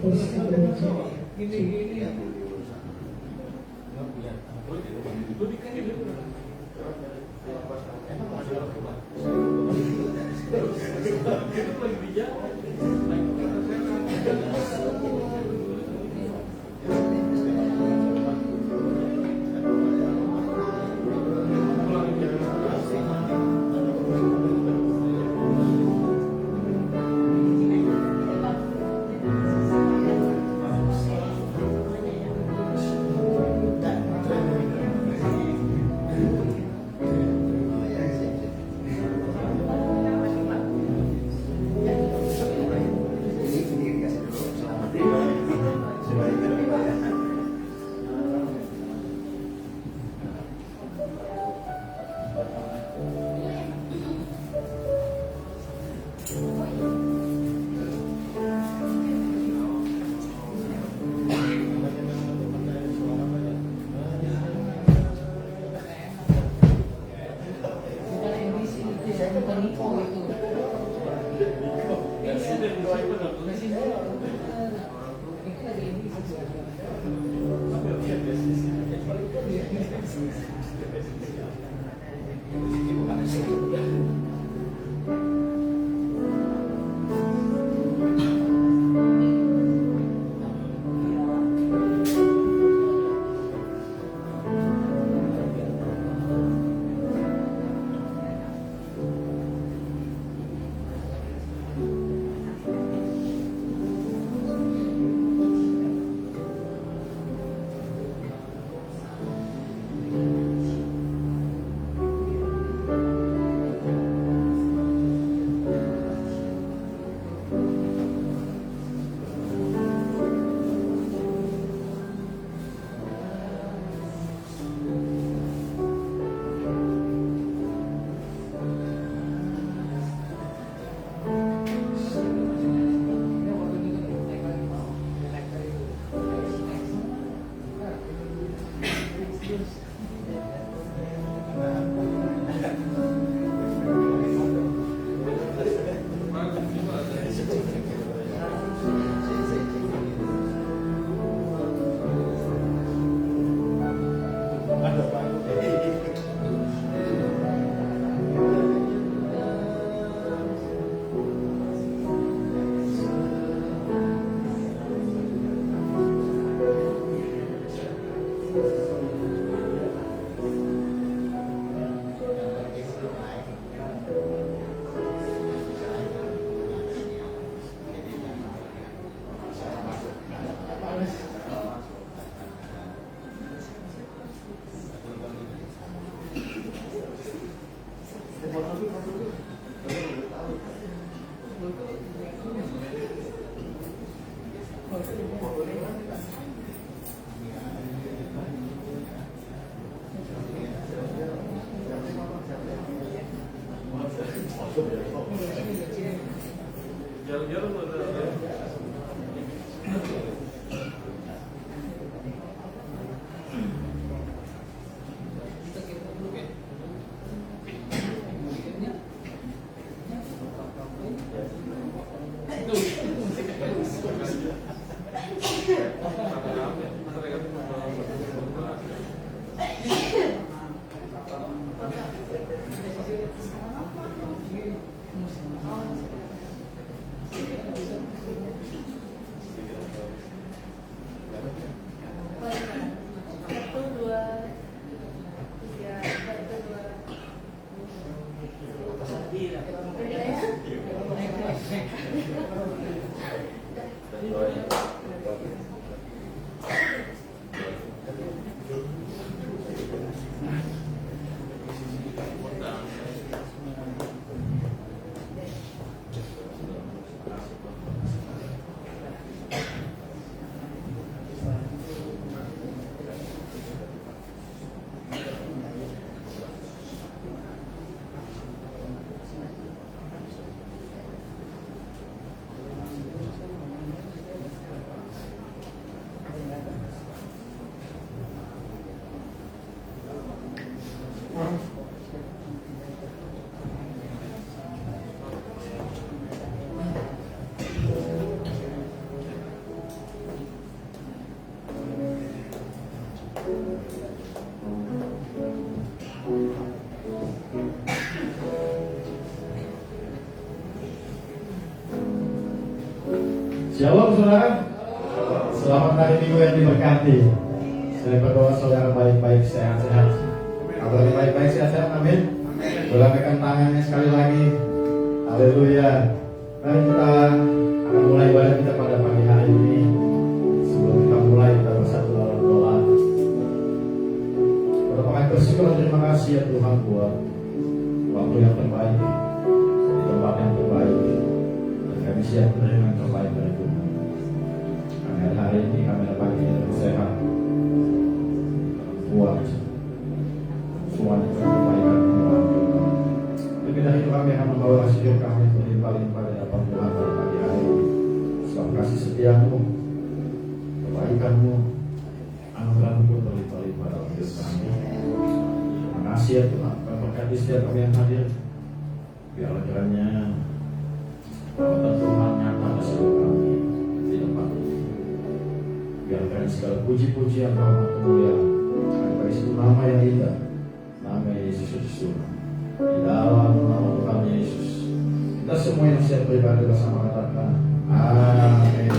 Gini. Shalom saudara. Selamat hari Minggu yang diberkati. Saya berdoa saudara baik-baik, sehat-sehat. Kabarnya baik-baik, sehat-sehat, amin. Berlambaikan tangannya sekali lagi. Haleluya. Mari kita akan mulai ibadah kita pada pagi hari ini. Sebelum kita mulai, kita bersatu dalam doa. Berdoa kami bersyukur dan terima kasih ya Tuhan buat waktu yang terbaik, di tempat yang terbaik. Dan kami siap menerima yang terbaik dari Tuhan. Hari ini kami dapat sehat, kuat, semuanya kebaikan Tuhan. Lebih dari itu kami akan membawa hasil kami berlimpah-limpah di hadapan Tuhan pada pagi hari ini. Sebab kasih setiamu, kebaikanmu, anugerahmu berlimpah-limpah dalam hidup kami. Terima kasih ya Tuhan, berkati setiap kami yang hadir. Biarlah kiranya rahmat Tuhan nyata atas hidup kami di tempat ini. Biarkan segala puji-pujian rahmat kemuliaan akan bagi nama yang indah, nama Yesus Kristus. Di dalam nama Tuhan Yesus, kita semua yang siap beribadah bersama katakan amin.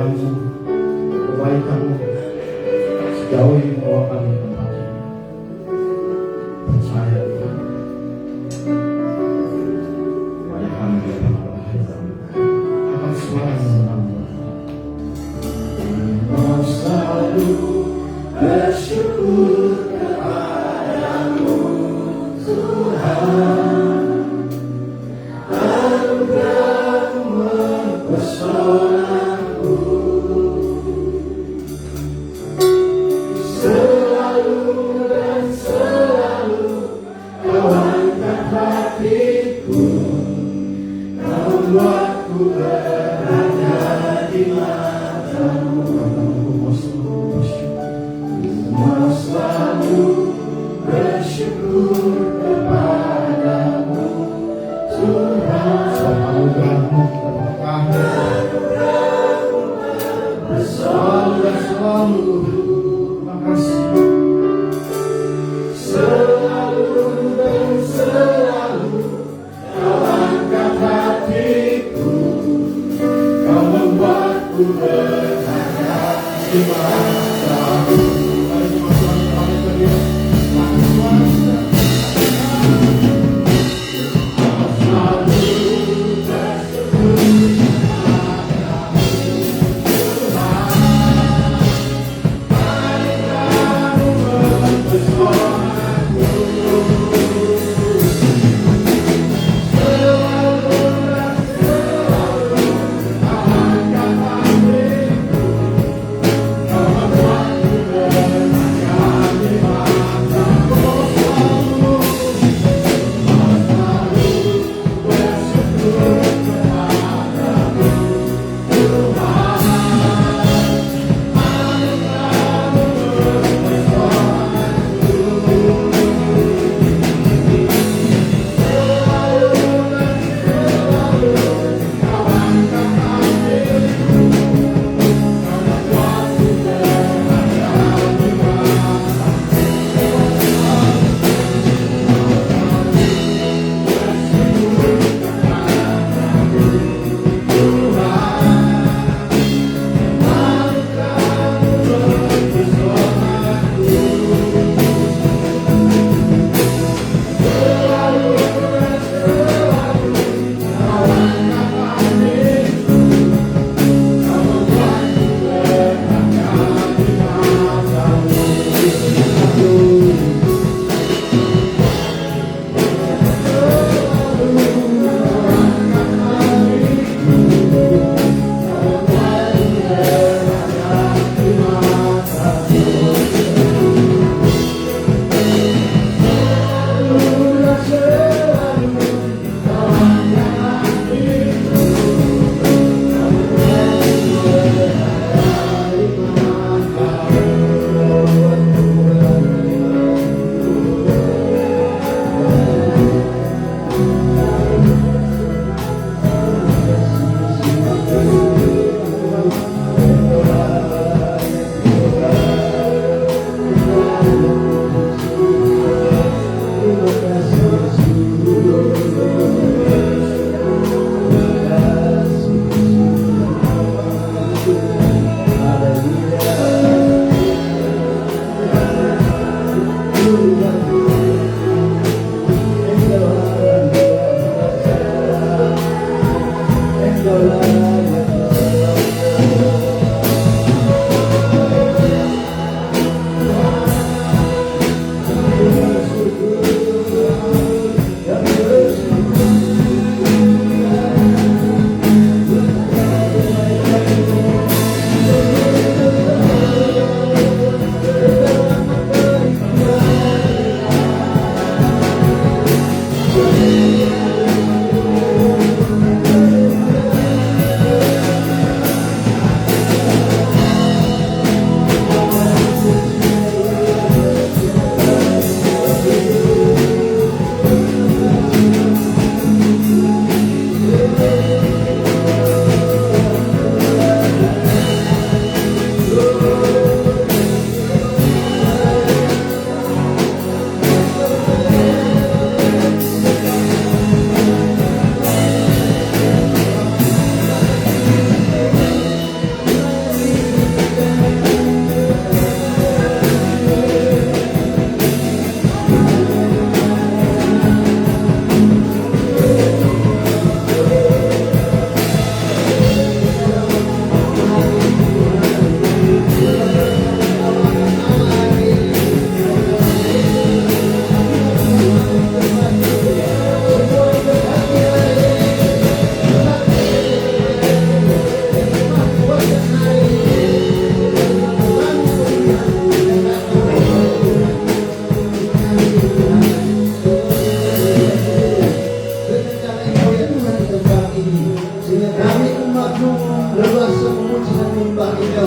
anugerah-Mu, kebaikan-Mu, sejauh ini membawa kami ke tempat ini. Percaya Tuhan, supaya kami dalam akhir kami akan selalu mengenal Tuhan. Selalu bersyukur kepadamu Tuhan, anugerah-Mu mempesonaku, selalu dan selalu Kau angkat hatiku, Kau membuatku berada di mata-Mu. Mau selalu bersyukur kepadamu Tuhan. Anugerah-Mu selalu dan selalu. Terima kasih. Selalu dan selalu Kau angkat hatiku, Kau membuatku berada di mata-Mu.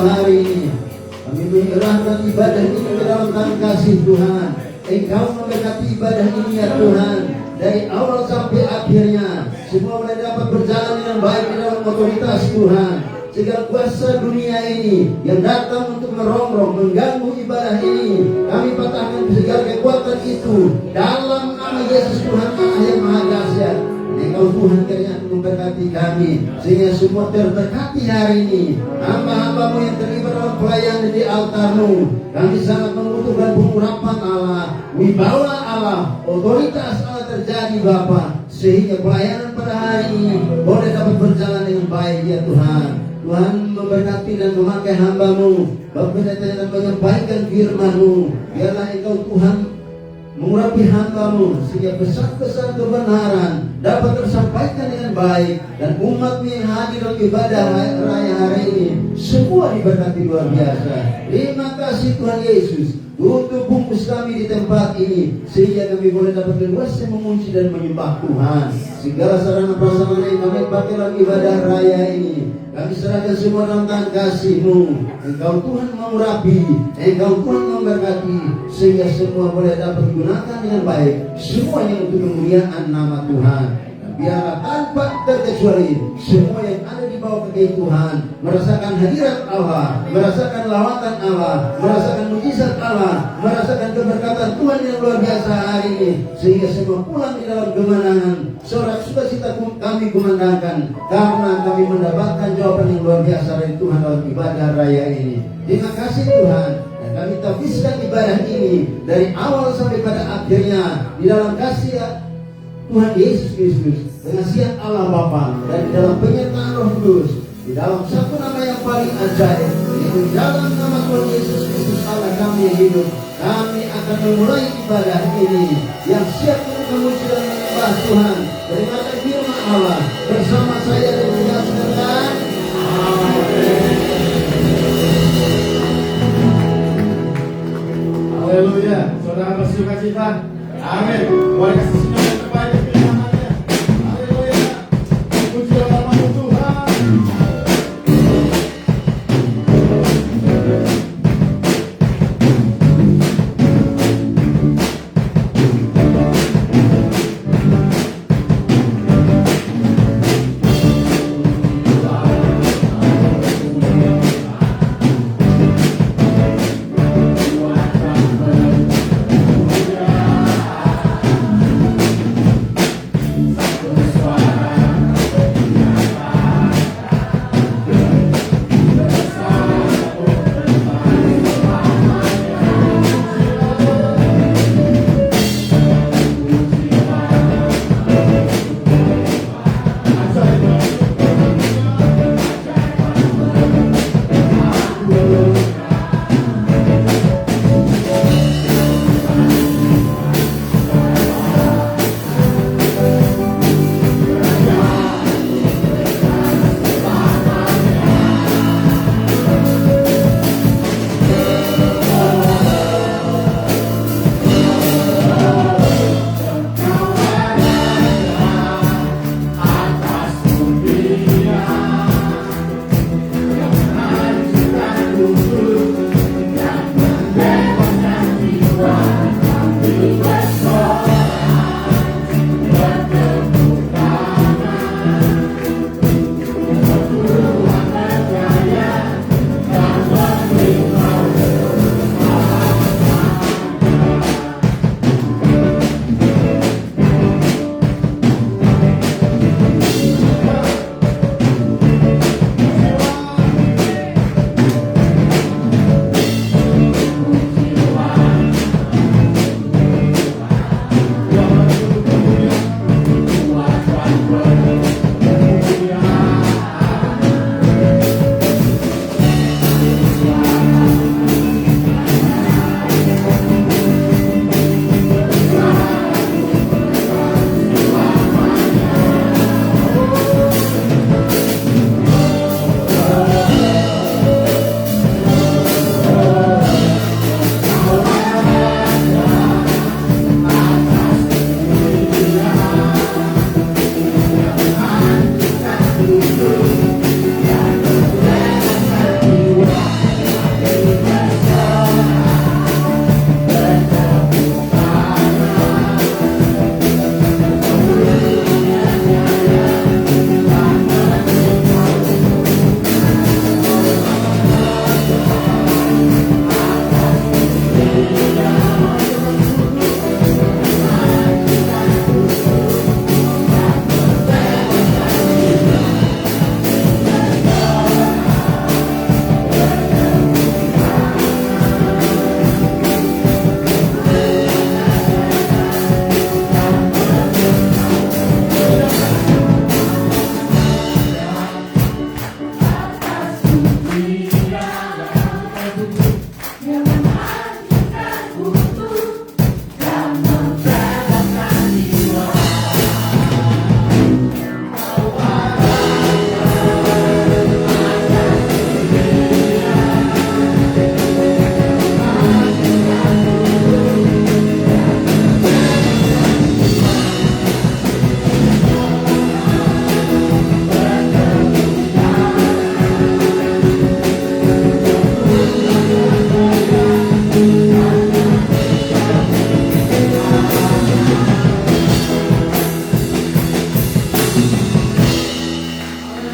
hari ini. Kami menyerahkan ibadah ini ke dalam tangan kasih Tuhan. Engkau memberkati ibadah ini ya Tuhan, dari awal sampai akhirnya. Semua boleh dapat berjalan dengan baik di dalam otoritas Tuhan. Segala kuasa dunia ini yang datang untuk merongrong, mengganggu ibadah ini, kami patahkan segala kekuatan itu dalam nama Yesus Tuhan Allah yang Maha Dahsyat. Engkau Tuhan kiranya memberkati kami sehingga semua terberkati hari ini. Hamba-hambamu yang terlibat dalam pelayanan di altar-Mu, kami sangat membutuhkan pengurapan Allah, wibawa Allah, otoritas Allah terjadi Bapa, sehingga pelayanan pada hari ini boleh dapat berjalan dengan baik ya Tuhan. Tuhan memberkati dan memakai hamba-Mu, Bapak dan menyampaikan firman-Mu. Biarlah Engkau Tuhan mengurapi hamba-Mu sehingga pesan-pesan kebenaran dapat tersampaikan dengan baik, dan umat-Mu yang hadir dalam ibadah raya hari ini semua diberkati luar biasa. Terima kasih Tuhan Yesus untuk bungkus kami di tempat ini sehingga kami boleh dapat leluasa memuji dan menyembah Tuhan. Segala sarana prasarana yang kami pakai dalam ibadah raya ini kami serahkan semua dalam tangan kasih-Mu. Engkau Tuhan mengurapi, Engkau Tuhan memberkati sehingga semua boleh dapat digunakan dengan baik, semuanya untuk kemuliaan nama Tuhan. Biarlah tanpa terkecuali semua yang ada di bawah kaki Tuhan merasakan hadirat Allah, merasakan lawatan Allah, merasakan mujizat Allah, merasakan keberkatan Tuhan yang luar biasa hari ini, sehingga semua pulang di dalam kemenangan. Sorak sukacita kami kumandangkan karena kami mendapatkan jawaban yang luar biasa dari Tuhan dalam ibadah raya ini. Terima kasih Tuhan. Kami tabiskan ibadah ini dari awal sampai pada akhirnya di dalam kasih Tuhan Yesus Kristus, pengasihan Allah Bapa, dan di dalam penyertaan Roh Kudus, di dalam satu nama yang paling ajaib, yaitu dalam nama Tuhan Yesus Kristus Allah kami yang hidup. Kami akan memulai ibadah ini yang siap untuk memuji dan menyembah Tuhan dari mata firman Allah bersama saya dan menyaksikan. Haleluya. Saudara bersuka cita. Amin. Boleh kasih senyum yang terbaik untuk namanya. Haleluya. Puji nama Tuhan.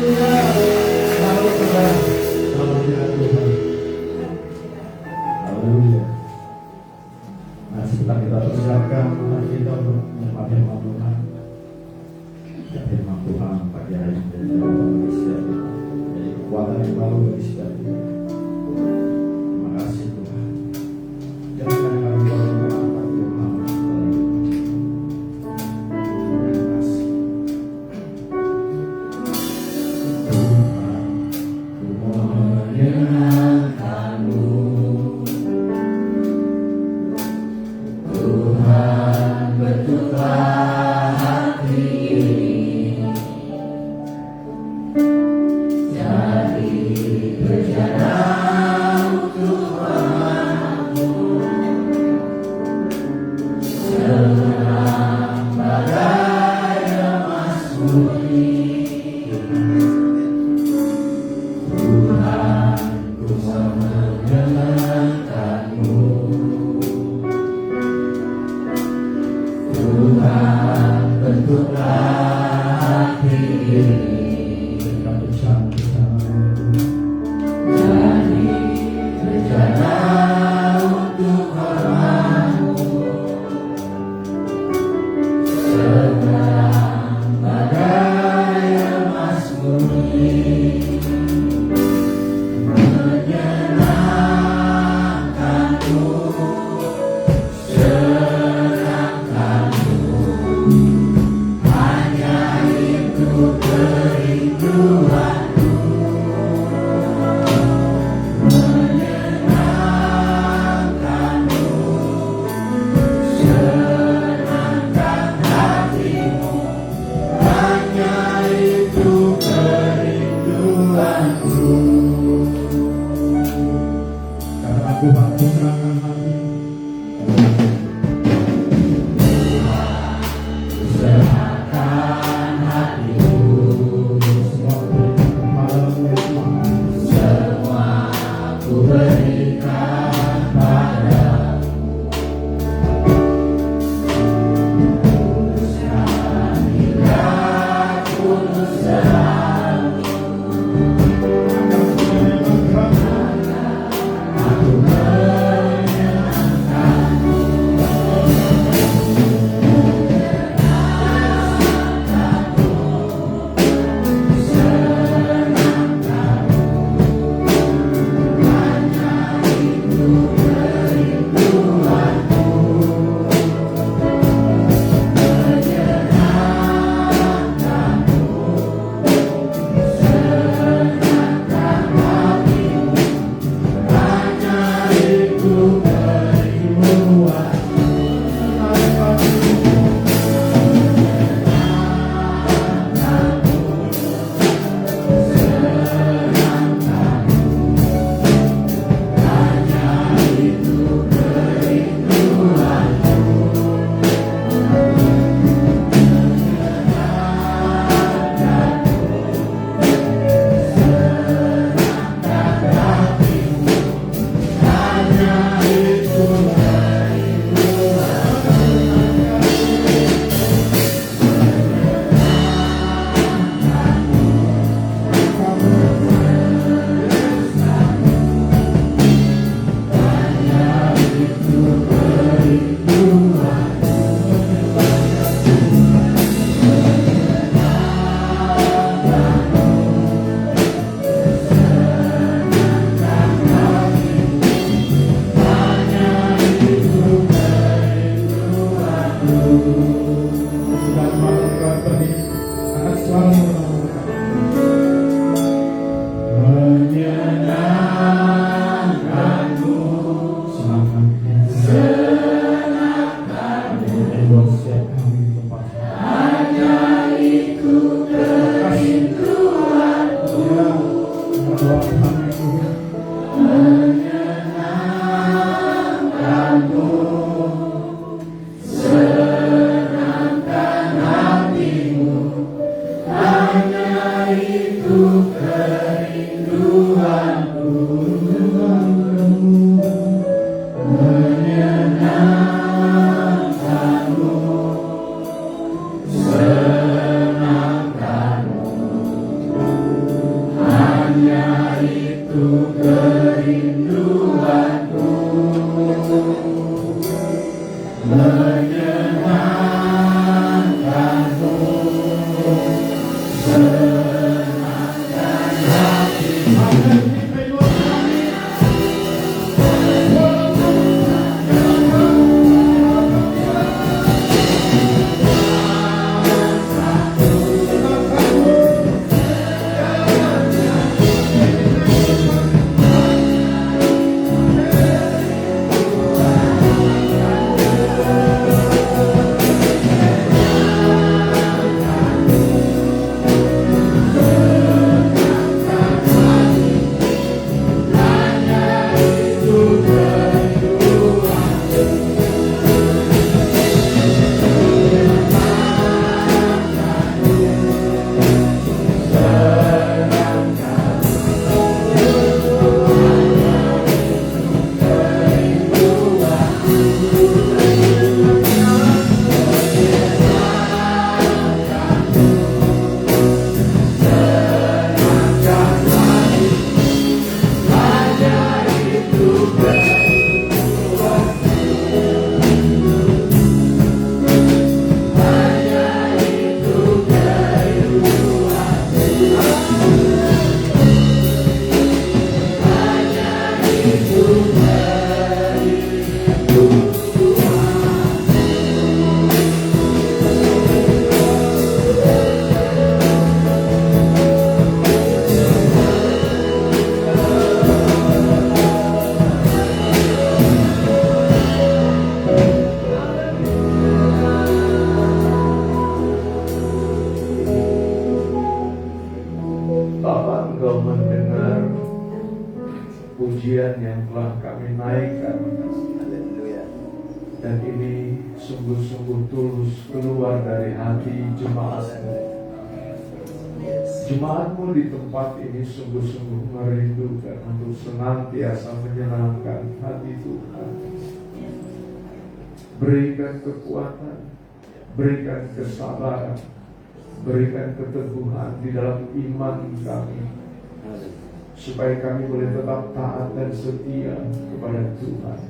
Selalu Tuhan. Haleluya Tuhan. Haleluya. Nah, sebentar kita persiapkan hati kita untuk menyembah firman Tuhan. Ya, firman Tuhan pagi hari ini menjadi jawaban bagi setiap kita, menjadi kekuatan yang baru bagi setiap kita. Terima kasih Tuhan. Jangan kami boleh mengangkat Tuhan. Terima kasih. Tuhan, ku menyenangkan-Mu. Tuhan, bentuklah hati ini jadi bejana untuk Tuhan-Mu, senang bagai emas murni. Tuhan, ku menyenangkan-Mu. Tuhan, bentuklah hati ini jadi bejana untuk hormat-Mu, senang bagai emas murni, menyenangkan-Mu, senangkan-Mu, hanya itu kerinduan-Ku, menyenangkan-Mu, senangkan hati-Mu, hanya itu kerinduan-Ku. Karena Tuhan ku serahkan hati, serahkan hatiku, semua ku berikan padamu. Kuduskan hingga kudus selalu. Aku Bapa, Engkau mendengar pujian yang telah kami naikkan. Haleluya. Dan ini sungguh-sungguh tulus keluar dari hati jemaat. Jemaatmu di tempat ini sungguh-sungguh merindukan untuk senantiasa menyenangkan hati Tuhan. Berikan kekuatan, berikan kesabaran, berikan keteguhan di dalam iman kami, supaya kami boleh tetap taat dan setia kepada Tuhan,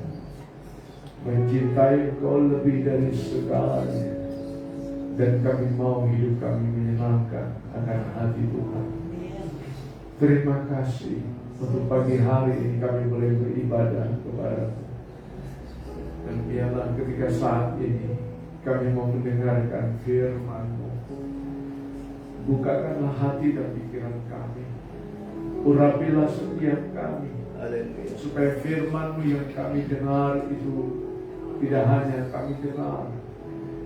mencintai Engkau lebih dari segalanya, dan kami mau hidup kami menyenangkan akan hati Tuhan. Terima kasih untuk pagi hari ini kami boleh beribadah kepada-Mu. Dan biarlah ketika saat ini kami mau mendengarkan firman-Mu, bukakanlah hati dan pikiran kami, urapilah setiap kami, supaya firman-Mu yang kami dengar itu tidak hanya kami dengar,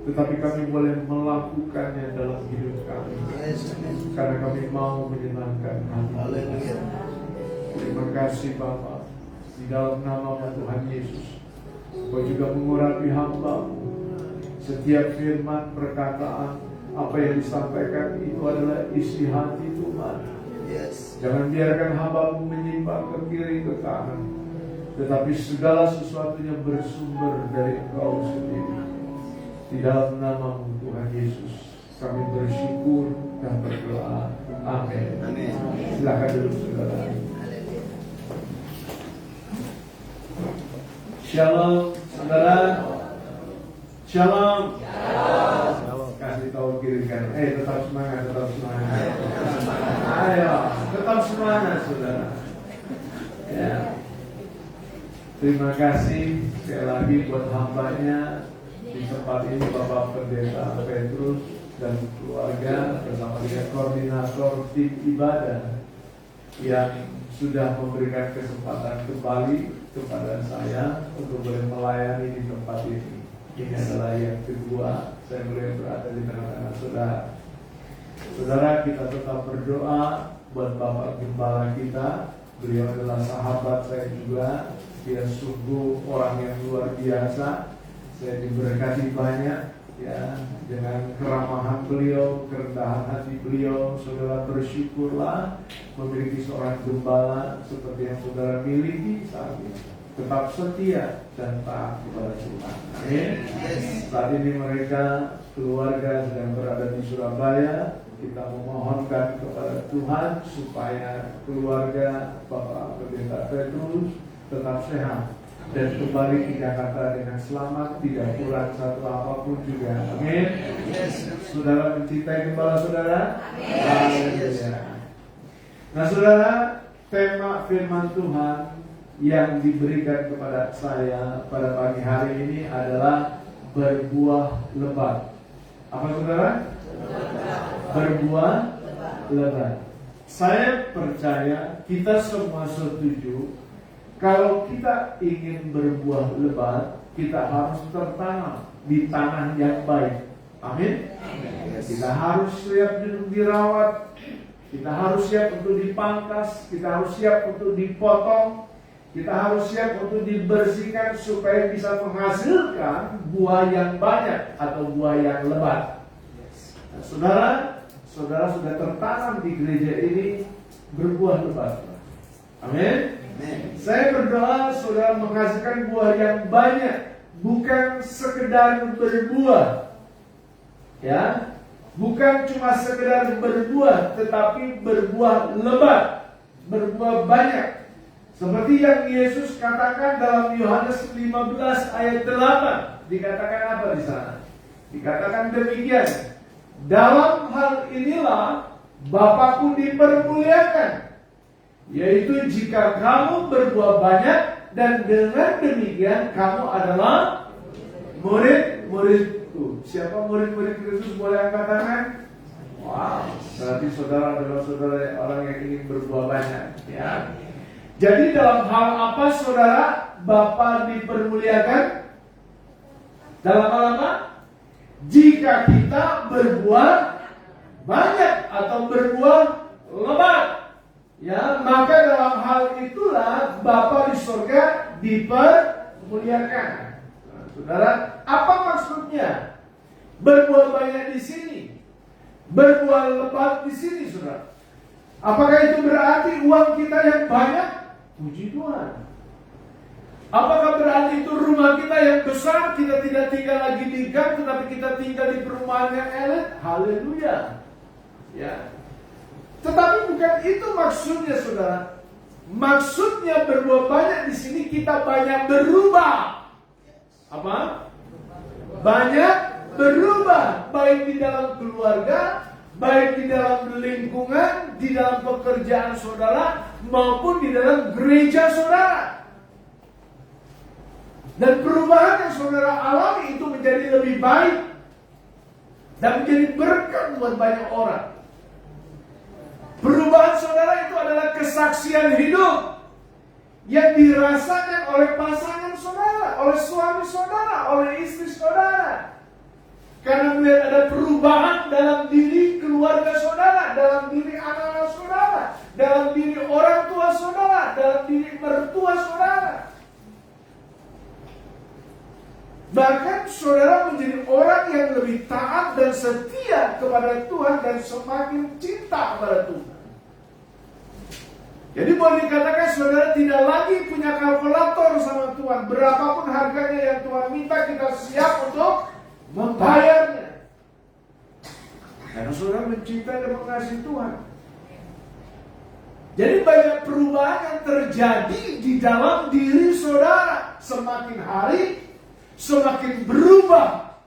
tetapi kami boleh melakukannya dalam hidup kami, karena kami mau menyenangkan hati. Terima kasih Bapa, di dalam nama Tuhan Yesus, Kau juga mengurapi hamba-Mu. Setiap firman, perkataan, apa yang disampaikan itu adalah isi hati Tuhan. Jangan biarkan hamba-Mu menyimpang ke kiri ke kanan, tetapi segala sesuatunya bersumber dari Engkau sendiri. Di dalam nama-Mu Tuhan Yesus kami bersyukur dan berdoa. Amin. Silakan duduk saudara. Shalom saudara. Shalom. Kasih tahu kiri kanan. Tetap semangat, tetap semangat. Ayo, tetap semangat saudara. Ya. Terima kasih sekali lagi buat hambanya di tempat ini, Bapak Pendeta Petrus dan keluarga bersama dengan koordinator tim ibadah yang sudah memberikan kesempatan kembali kepada saya untuk boleh melayani di tempat ini. Ini adalah yang kedua saya boleh berada di tengah-tengah saudara. Saudara, kita tetap berdoa buat Bapak Gembala kita. Beliau adalah sahabat saya juga. Dia sungguh orang yang luar biasa. Saya diberkati banyak ya dengan keramahan beliau, kerendahan hati beliau. Saudara bersyukurlah memiliki seorang gembala seperti yang saudara miliki saat ini. Tetap setia dan taat kepada Tuhan. Amin. Saat ini mereka keluarga sedang berada di Surabaya. Kita memohonkan kepada Tuhan supaya keluarga Bapak Pendeta Petrus tetap sehat dan kembali ke Jakarta dengan selamat, tidak kurang satu apapun juga. Amin. Saudara mencintai gembala saudara? Amin. Nah saudara, tema firman Tuhan yang diberikan kepada saya pada pagi hari ini adalah berbuah lebat. Apa saudara? Berbuah lebat. Saya percaya kita semua setuju kalau kita ingin berbuah lebat, kita harus tertanam di tanah yang baik. Amin. Kita harus siap untuk dirawat, kita harus siap untuk dipangkas, kita harus siap untuk dipotong, kita harus siap untuk dibersihkan supaya bisa menghasilkan buah yang banyak atau buah yang lebat. Nah, saudara sudah tertanam di gereja ini berbuah lebat. Amin. Saya berdoa saudara menghasilkan buah yang banyak, bukan sekedar berbuah. Ya, bukan cuma sekedar berbuah, tetapi berbuah lebat, berbuah banyak. Seperti yang Yesus katakan dalam Yohanes 15 ayat 8. Dikatakan apa di sana? Dikatakan demikian. Dalam hal inilah Bapakku dipermuliakan, yaitu jika kamu berbuah banyak, dan dengan demikian kamu adalah murid-muridku. Siapa murid-murid Kristus? Boleh angkat tangan? Wow, berarti saudara adalah saudara orang yang ingin berbuah banyak. Ya. Jadi dalam hal apa saudara Bapa dipermuliakan? Dalam hal apa? Jika kita berbuah banyak atau berbuah lebat. Ya, maka dalam hal itulah Bapa di surga dipermuliakan. Nah, saudara, apa maksudnya berbuah banyak di sini, berbuah lebat di sini, saudara? Apakah itu berarti uang kita yang banyak? Puji Tuhan. Apakah berarti itu rumah kita yang besar, kita tidak tinggal lagi di gang, tetapi kita tinggal di perumahan yang elit? Haleluya. Ya. Tetapi bukan itu maksudnya, saudara. Maksudnya berbuah banyak di sini kita banyak berubah. Apa? Banyak berubah, baik di dalam keluarga, baik di dalam lingkungan, di dalam pekerjaan saudara, maupun di dalam gereja saudara. Dan perubahan yang saudara alami itu menjadi lebih baik dan menjadi berkat buat banyak orang. Perubahan saudara itu adalah kesaksian hidup yang dirasakan oleh pasangan saudara, oleh suami saudara, oleh istri saudara. Karena melihat ada perubahan dalam diri keluarga saudara, dalam diri anak-anak saudara, dalam diri orang tua saudara, dalam diri mertua saudara. Bahkan saudara menjadi orang yang lebih taat dan setia kepada Tuhan dan semakin cinta kepada Tuhan. Jadi boleh dikatakan saudara tidak lagi punya kalkulator sama Tuhan. Berapapun harganya yang Tuhan minta, kita siap untuk membayarnya. Karena saudara mencintai dan mengasihi Tuhan. Jadi banyak perubahan yang terjadi di dalam diri saudara. Semakin hari, semakin berubah.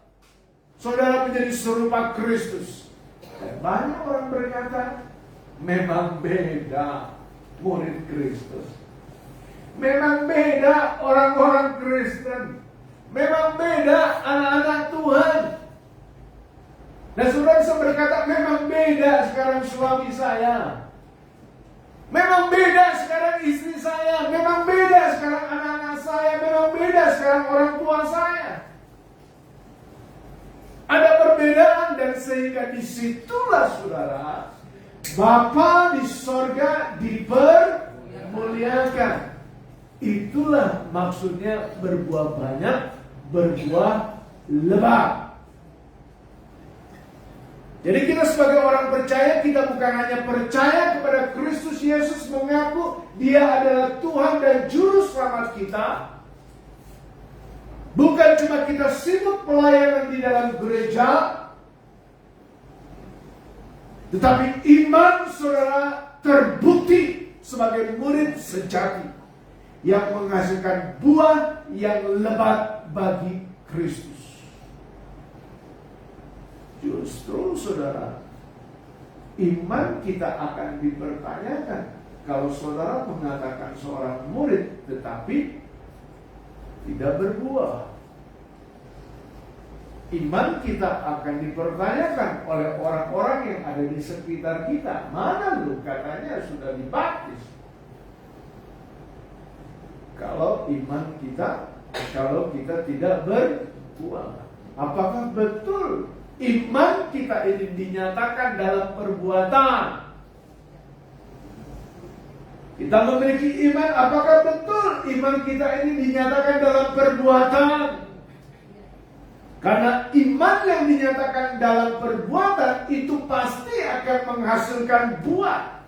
Saudara menjadi serupa Kristus. Dan banyak orang berkata, memang beda murid Kristus. Memang beda orang-orang Kristen. Memang beda anak-anak Tuhan. Dan saudara bisa berkata, memang beda sekarang suami saya. Memang beda sekarang istri saya. Memang beda sekarang anak-anak saya. Memang beda sekarang orang tua saya. Ada perbedaan dan sehingga disitulah saudara, Bapa di sorga dipermuliakan. Itulah maksudnya berbuah banyak, berbuah lebat. Jadi kita sebagai orang percaya, kita bukan hanya percaya kepada Kristus Yesus, mengaku Dia adalah Tuhan dan Juru Selamat kita. Bukan cuma kita sibuk pelayanan di dalam gereja, tetapi iman saudara terbukti sebagai murid sejati yang menghasilkan buah yang lebat bagi Kristus. Justru saudara, iman kita akan dipertanyakan kalau saudara mengatakan seorang murid tetapi tidak berbuah. Iman kita akan dipertanyakan oleh orang-orang yang ada di sekitar kita. Mana lu katanya sudah dibaptis? Kalau iman kita, kalau kita tidak berbuah, apakah betul iman kita ini dinyatakan dalam perbuatan? Kita memiliki iman, apakah betul iman kita ini dinyatakan dalam perbuatan? Karena iman yang dinyatakan dalam perbuatan itu pasti akan menghasilkan buah.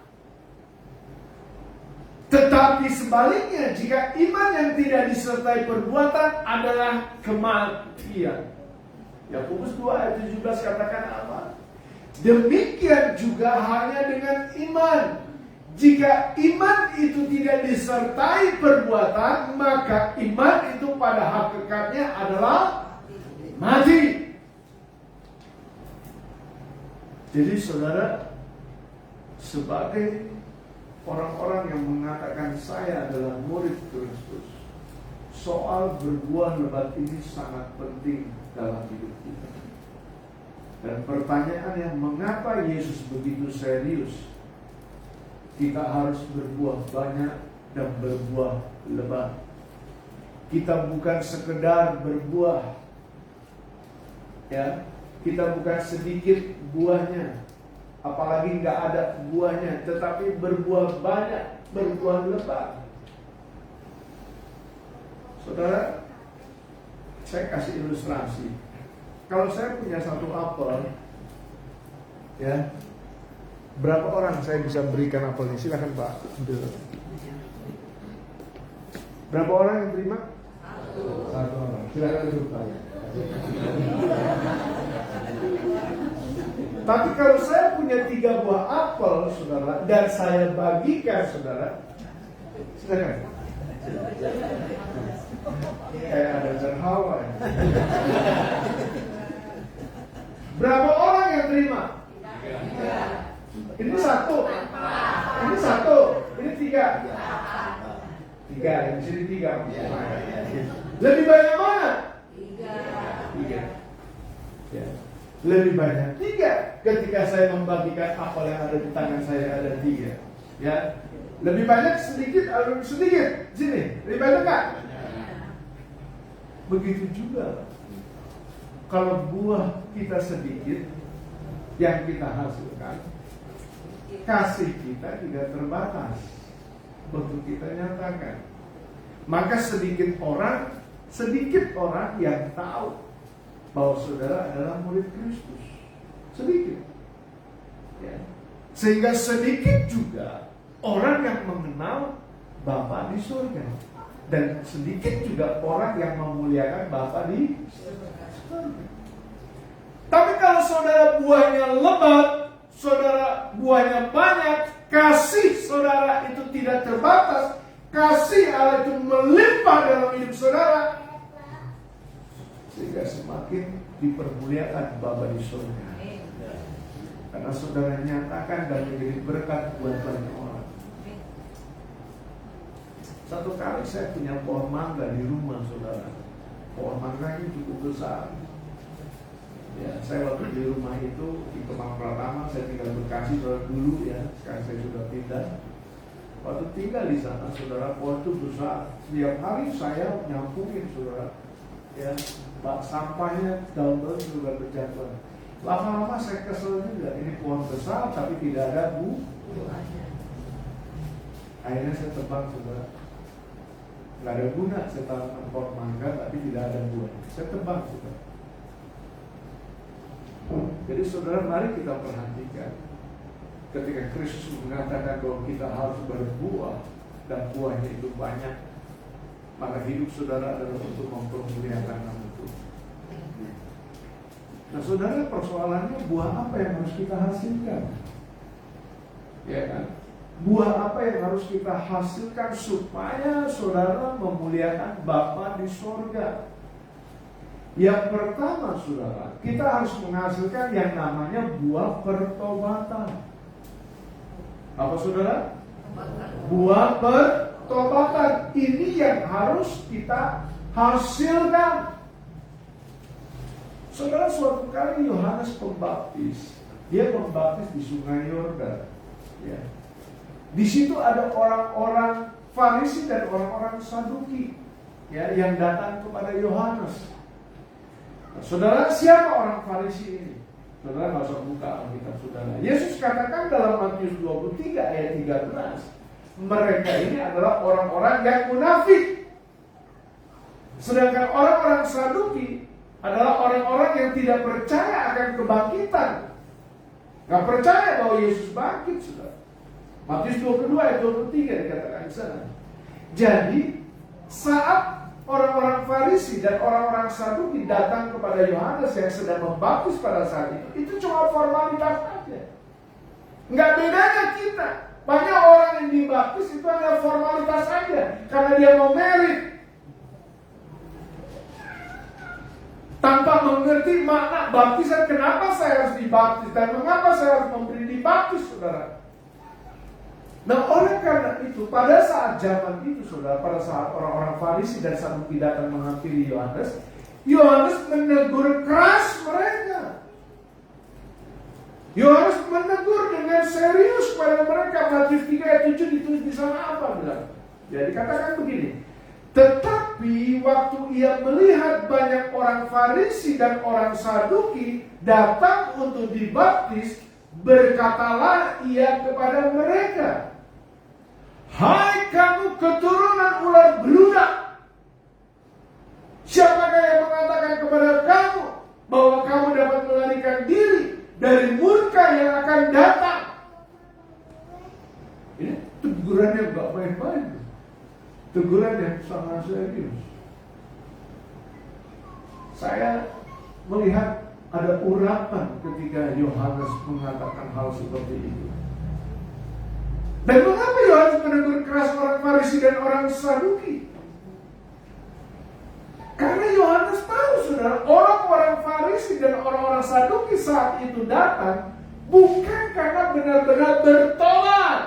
Tetapi sebaliknya, jika iman yang tidak disertai perbuatan adalah kematian. Yakobus 2 ayat 17 katakan apa? Demikian juga halnya dengan iman. Jika iman itu tidak disertai perbuatan, maka iman itu pada hakikatnya adalah mati. Jadi saudara, sebagai orang-orang yang mengatakan saya adalah murid Kristus, soal berbuah lebat ini sangat penting dalam hidup kita. Dan pertanyaannya, mengapa Yesus begitu serius kita harus berbuah banyak dan berbuah lebat? Kita bukan sekedar berbuah, ya, kita bukan sedikit buahnya, apalagi nggak ada buahnya, tetapi berbuah banyak, berbuah lebat. Saudara, saya kasih ilustrasi. Kalau saya punya satu apel, ya, berapa orang saya bisa berikan apel ini? Silakan Pak. Berapa orang yang terima? Satu orang. Silakan duduk Pak. Tapi kalau saya punya 3 buah apel, saudara, dan saya bagikan, saudara, silakan. Kayak ada terhawa. Ya. Berapa orang yang terima? Ini 1. Ini 1. Ini 3. 3. Di sini 3. Lebih banyak mana? 3. Ya. Lebih banyak 3. Ketika saya membagikan apel yang ada di tangan saya ada 3. Ya. Lebih banyak sedikit atau sedikit? Sini. Lebih banyak kan? Begitu juga. Kalau buah kita sedikit yang kita hasilkan, kasih kita tidak terbatas untuk kita nyatakan. Maka sedikit orang yang tahu bahwa saudara adalah murid Kristus. Sedikit. Ya. Sehingga sedikit juga orang yang mengenal Bapa di surga. Dan sedikit juga orang yang memuliakan Bapa di surga. Tapi kalau saudara buahnya lebat, saudara buahnya banyak, kasih saudara itu tidak terbatas, kasih Allah itu melimpah dalam hidup saudara, sehingga semakin dipermuliakan Bapa di surga. Karena saudara nyatakan dan menjadi berkat buat banyak orang. Satu kali saya punya pohon mangga di rumah saudara. Pohon mangga ini cukup besar. Ya, saya waktu di rumah itu di Kemang Pratama, saya tinggal Bekasi saudara dulu ya. Sekarang saya sudah pindah. Waktu tinggal di sana saudara, pohon itu besar. Setiap hari saya nyampungin saudara. Ya, sampahnya daun-daun juga berjatuhan. Lama-lama saya kesel juga. Ini pohon besar tapi tidak ada buahnya. Akhirnya saya tebang saudara. Nggak ada guna saya tanam pohon mangga tapi tidak ada buahnya. Saya tebang saudara. Jadi saudara, mari kita perhatikan ketika Kristus mengatakan bahwa kita harus berbuah dan buahnya itu banyak, maka hidup saudara adalah untuk mempermuliakan nama Tuhan. Nah saudara, persoalannya buah apa yang harus kita hasilkan? Ya kan? Buah apa yang harus kita hasilkan supaya saudara memuliakan Bapa di sorga? Yang pertama saudara, kita harus menghasilkan yang namanya buah pertobatan. Apa saudara? Buah pertobatan. Ini yang harus kita hasilkan. Saudara, suatu kali Yohanes Pembaptis, dia membaptis di Sungai Yordan. Ya. Di situ ada orang-orang Farisi dan orang-orang Saduki, ya, yang datang kepada Yohanes. Nah, saudara, siapa orang Farisi ini? Saudara nggak usah buka Alkitab saudara. Yesus katakan dalam Matius 23 ayat 13, mereka ini adalah orang-orang yang munafik. Sedangkan orang-orang Saduki adalah orang-orang yang tidak percaya akan kebangkitan. Nggak percaya bahwa Yesus bangkit, saudara. Matius 22 ayat 23 dikatakan di sana. Jadi saat orang-orang Farisi dan orang-orang Saduki datang kepada Yohanes yang sedang membaptis pada saat itu cuma formalitas saja. Nggak bedanya kita. Banyak orang yang dibaptis itu hanya formalitas saja, karena dia mau merit, tanpa mengerti makna baptisan. Kenapa saya harus dibaptis dan mengapa saya harus memberi dibaptis, saudara? Nah, oleh karena itu, pada saat zaman itu, saudara, pada saat orang-orang Farisi dan Saduki datang menghampiri Yohanes, Yohanes menegur keras mereka. Yohanes menegur dengan serius kepada mereka. Matius 3 ayat 7 ditulis di sana apa bilang? Ya, dikatakan begini. Tetapi waktu ia melihat banyak orang Farisi dan orang Saduki datang untuk dibaptis, Berkatalah ia kepada mereka, hai kamu keturunan ular beludak, siapakah yang mengatakan kepada kamu bahwa kamu dapat melarikan diri dari murka yang akan datang? Ini teguran yang gak baik-baik, teguran yang sangat serius. Saya melihat ada urapan ketika Yohanes mengatakan hal seperti itu. Dan mengapa Yohanes menegur keras orang Farisi dan orang Saduki? Karena Yohanes tahu, saudara, orang-orang Farisi dan orang-orang Saduki saat itu datang bukan karena benar-benar bertobat.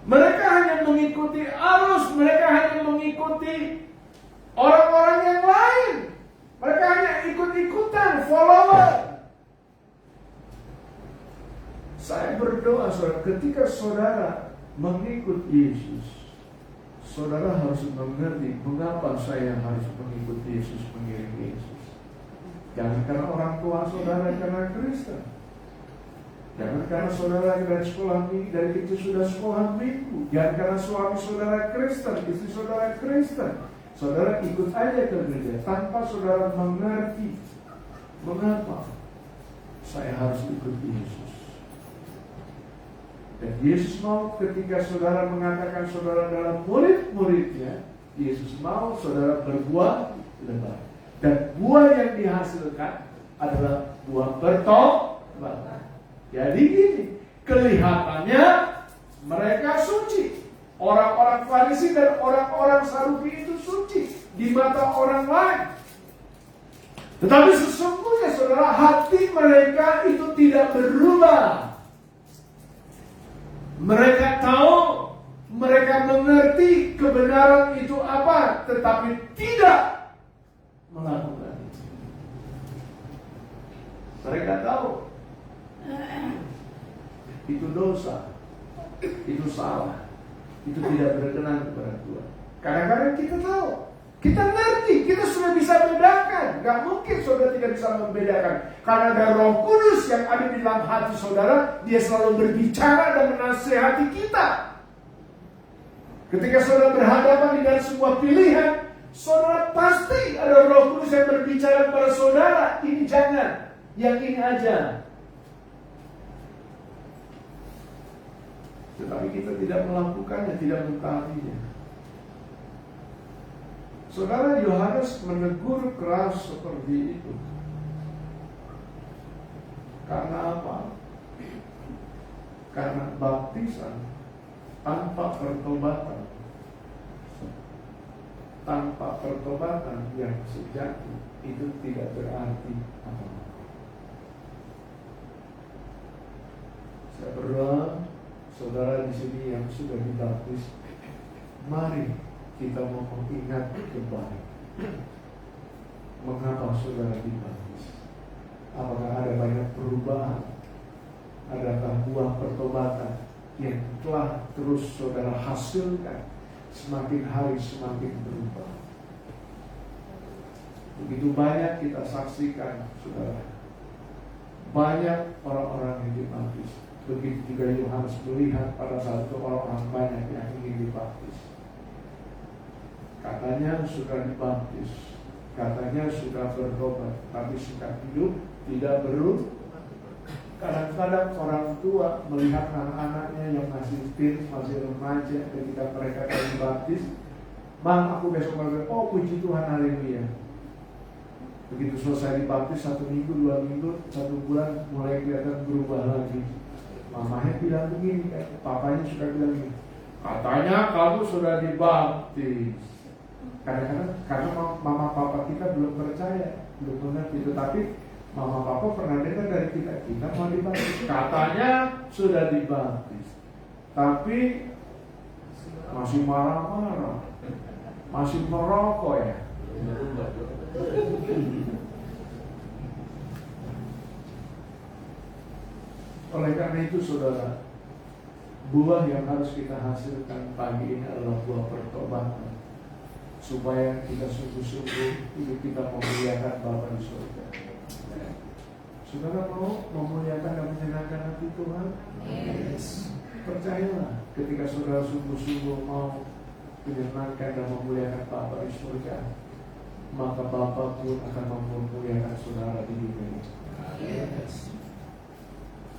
Mereka hanya mengikuti arus, mereka hanya mengikuti orang-orang yang lain. Mereka hanya ikut-ikutan, follower. Saya berdoa, saudara, ketika saudara mengikut Yesus, saudara harus mengerti mengapa saya harus mengikut Yesus, mengiring Yesus. Jangan karena orang tua saudara karena Kristen. Jangan karena saudara dari sekolah minggu, dari kecil sudah sekolah minggu. Jangan karena suami saudara Kristen, istri saudara Kristen. Saudara ikut aja ke gereja tanpa saudara mengerti mengapa saya harus ikut Yesus. Dan Yesus mau ketika saudara mengatakan saudara dalam murid-muridnya, Yesus mau saudara berbuah lebat. Dan buah yang dihasilkan adalah buah bertobat. Jadi gini, kelihatannya mereka suci. Orang-orang Farisi dan orang-orang Saduki itu suci di mata orang lain. Tetapi sesungguhnya saudara, hati mereka itu tidak berubah. Mereka tahu, mereka mengerti kebenaran itu apa, tetapi tidak melakukan. Mereka tahu itu dosa, itu salah, itu tidak berkenan kepada Tuhan. Kadang-kadang kita tahu, kita ngerti, kita sudah bisa bedakan. Gak mungkin saudara tidak bisa membedakan, karena ada Roh Kudus yang ada di dalam hati saudara. Dia selalu berbicara dan menasihati kita. Ketika saudara berhadapan dengan sebuah pilihan, saudara pasti ada Roh Kudus yang berbicara kepada saudara, ini jangan, yang ini aja. Tetapi kita tidak melakukannya, tidak mentaatinya. Saudara, Yohanes menegur keras seperti itu. Karena apa? Karena baptisan tanpa pertobatan, yang sejati itu tidak berarti apa-apa. Saya berdoa, saudara di sini yang sudah dibaptis, mari kita mau mengingat kembali mengapa saudara dibaptis. Apakah ada banyak perubahan? Adakah buah pertobatan yang telah terus saudara hasilkan, semakin hari semakin berubah? Begitu banyak kita saksikan, saudara, banyak orang-orang yang dibaptis. Begitu juga Yohanes melihat pada saat itu orang-orang banyak yang ingin dibaptis. Katanya sudah dibaptis, katanya sudah bertobat, tapi sikap hidup tidak berubah. Kadang-kadang orang tua melihat anak-anaknya yang masih teen, masih remaja, ketika mereka dibaptis, "Bang, aku besok balik." "Oh, puji Tuhan, haleluya." Begitu selesai dibaptis 1 minggu, 2 minggu, 1 bulan, mulai kelihatan berubah lagi. Mamanya bilang begini, papanya suka bilang begini, "Katanya kamu sudah dibaptis." Kadang-kadang karena mama papa kita belum percaya, belum mengerti, tetapi mama papa pernah dengar dari kita mau dibaptis. Katanya sudah dibaptis, tapi masih marah-marah, masih merokok ya. Oleh karena itu saudara, buah yang harus kita hasilkan pagi ini adalah buah pertobatan, supaya kita sungguh-sungguh hidup kita memuliakan Bapa di surga. Saudara mau memuliakan dan menyenangkan hati Tuhan? Yes. Percayalah, ketika saudara sungguh-sungguh mau menyenangkan dan memuliakan Bapa di surga, maka Bapa pun akan memuliakan saudara di dunia. Yes.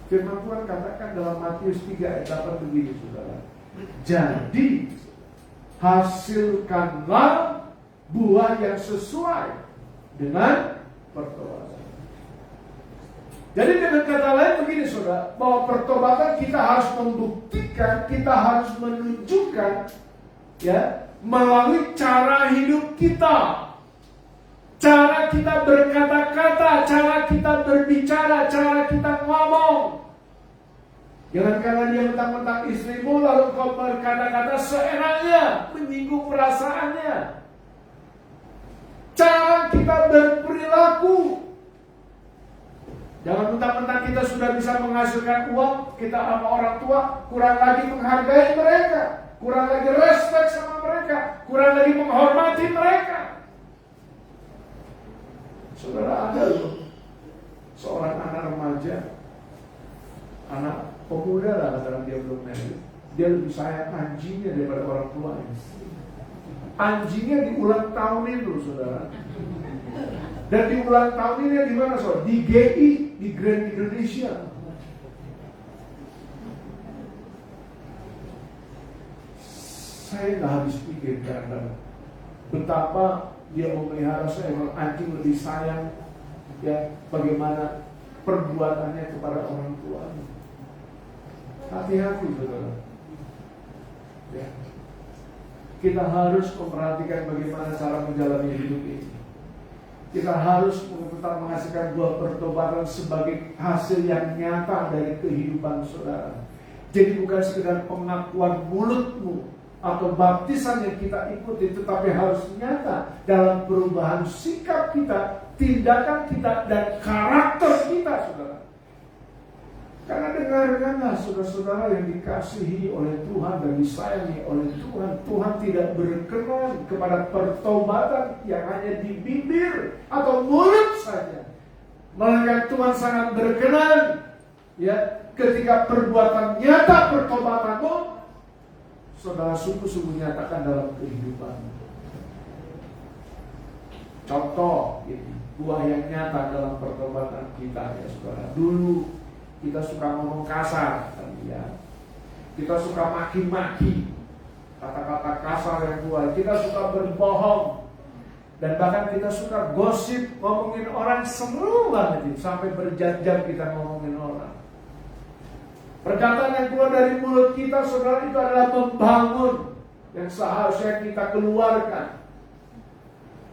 Firman Tuhan katakan dalam Matius 3 ayat 8 begini, saudara. Jadi hasilkanlah buah yang sesuai dengan pertobatan. Jadi dengan kata lain begini, saudara, bahwa pertobatan kita harus membuktikan, kita harus menunjukkan, ya, melalui cara hidup kita, cara kita berkata-kata, cara kita berbicara, cara kita ngomong. Jangan karena dia mentang-mentang istrimu lalu kau berkata-kata seenaknya, menyinggung perasaannya. Cara kita berperilaku. Jangan mentang-mentang kita sudah bisa menghasilkan uang, kita sama orang tua kurang lagi menghargai mereka, kurang lagi respect sama mereka, kurang lagi menghormati mereka. Saudara, ada loh seorang anak remaja, anak pemuda lah, karena dia belum married, dia lebih sayang anjingnya daripada orang tuanya. Anjingnya di ulang tahun itu, saudara. Dan di ulang tahun ini di mana, saudara? Di GI, di Grand Indonesia. Saya nggak habis pikir karena betapa dia memelihara seekor anjing, lebih sayang, ya, bagaimana perbuatannya kepada orang tuanya. Hati-hati, saudara. Ya. Kita harus memperhatikan bagaimana cara menjalani hidup ini. Kita harus tetap menghasilkan buah pertobatan sebagai hasil yang nyata dari kehidupan saudara. Jadi bukan sekedar pengakuan mulutmu atau baptisan yang kita ikuti, tetapi harus nyata dalam perubahan sikap kita, tindakan kita, dan karakter kita, saudara. Karena dengarkanlah, saudara-saudara yang dikasihi oleh Tuhan dan disayangi oleh Tuhan, Tuhan tidak berkenan kepada pertobatan yang hanya di bibir atau mulut saja. Melainkan Tuhan sangat berkenan, ya, ketika perbuatan nyata pertobatanmu, saudara sungguh-sungguh nyatakan dalam kehidupan. Contoh, gitu, buah yang nyata dalam pertobatan kita, ya saudara. Dulu kita suka ngomong kasar, ya. Kita suka maki-maki, kata-kata kasar yang keluar. Kita suka berbohong, dan bahkan kita suka gosip, ngomongin orang, seru banget, sampai berjam-jam kita ngomongin orang. Perkataan yang keluar dari mulut kita, saudara, itu adalah membangun yang seharusnya kita keluarkan.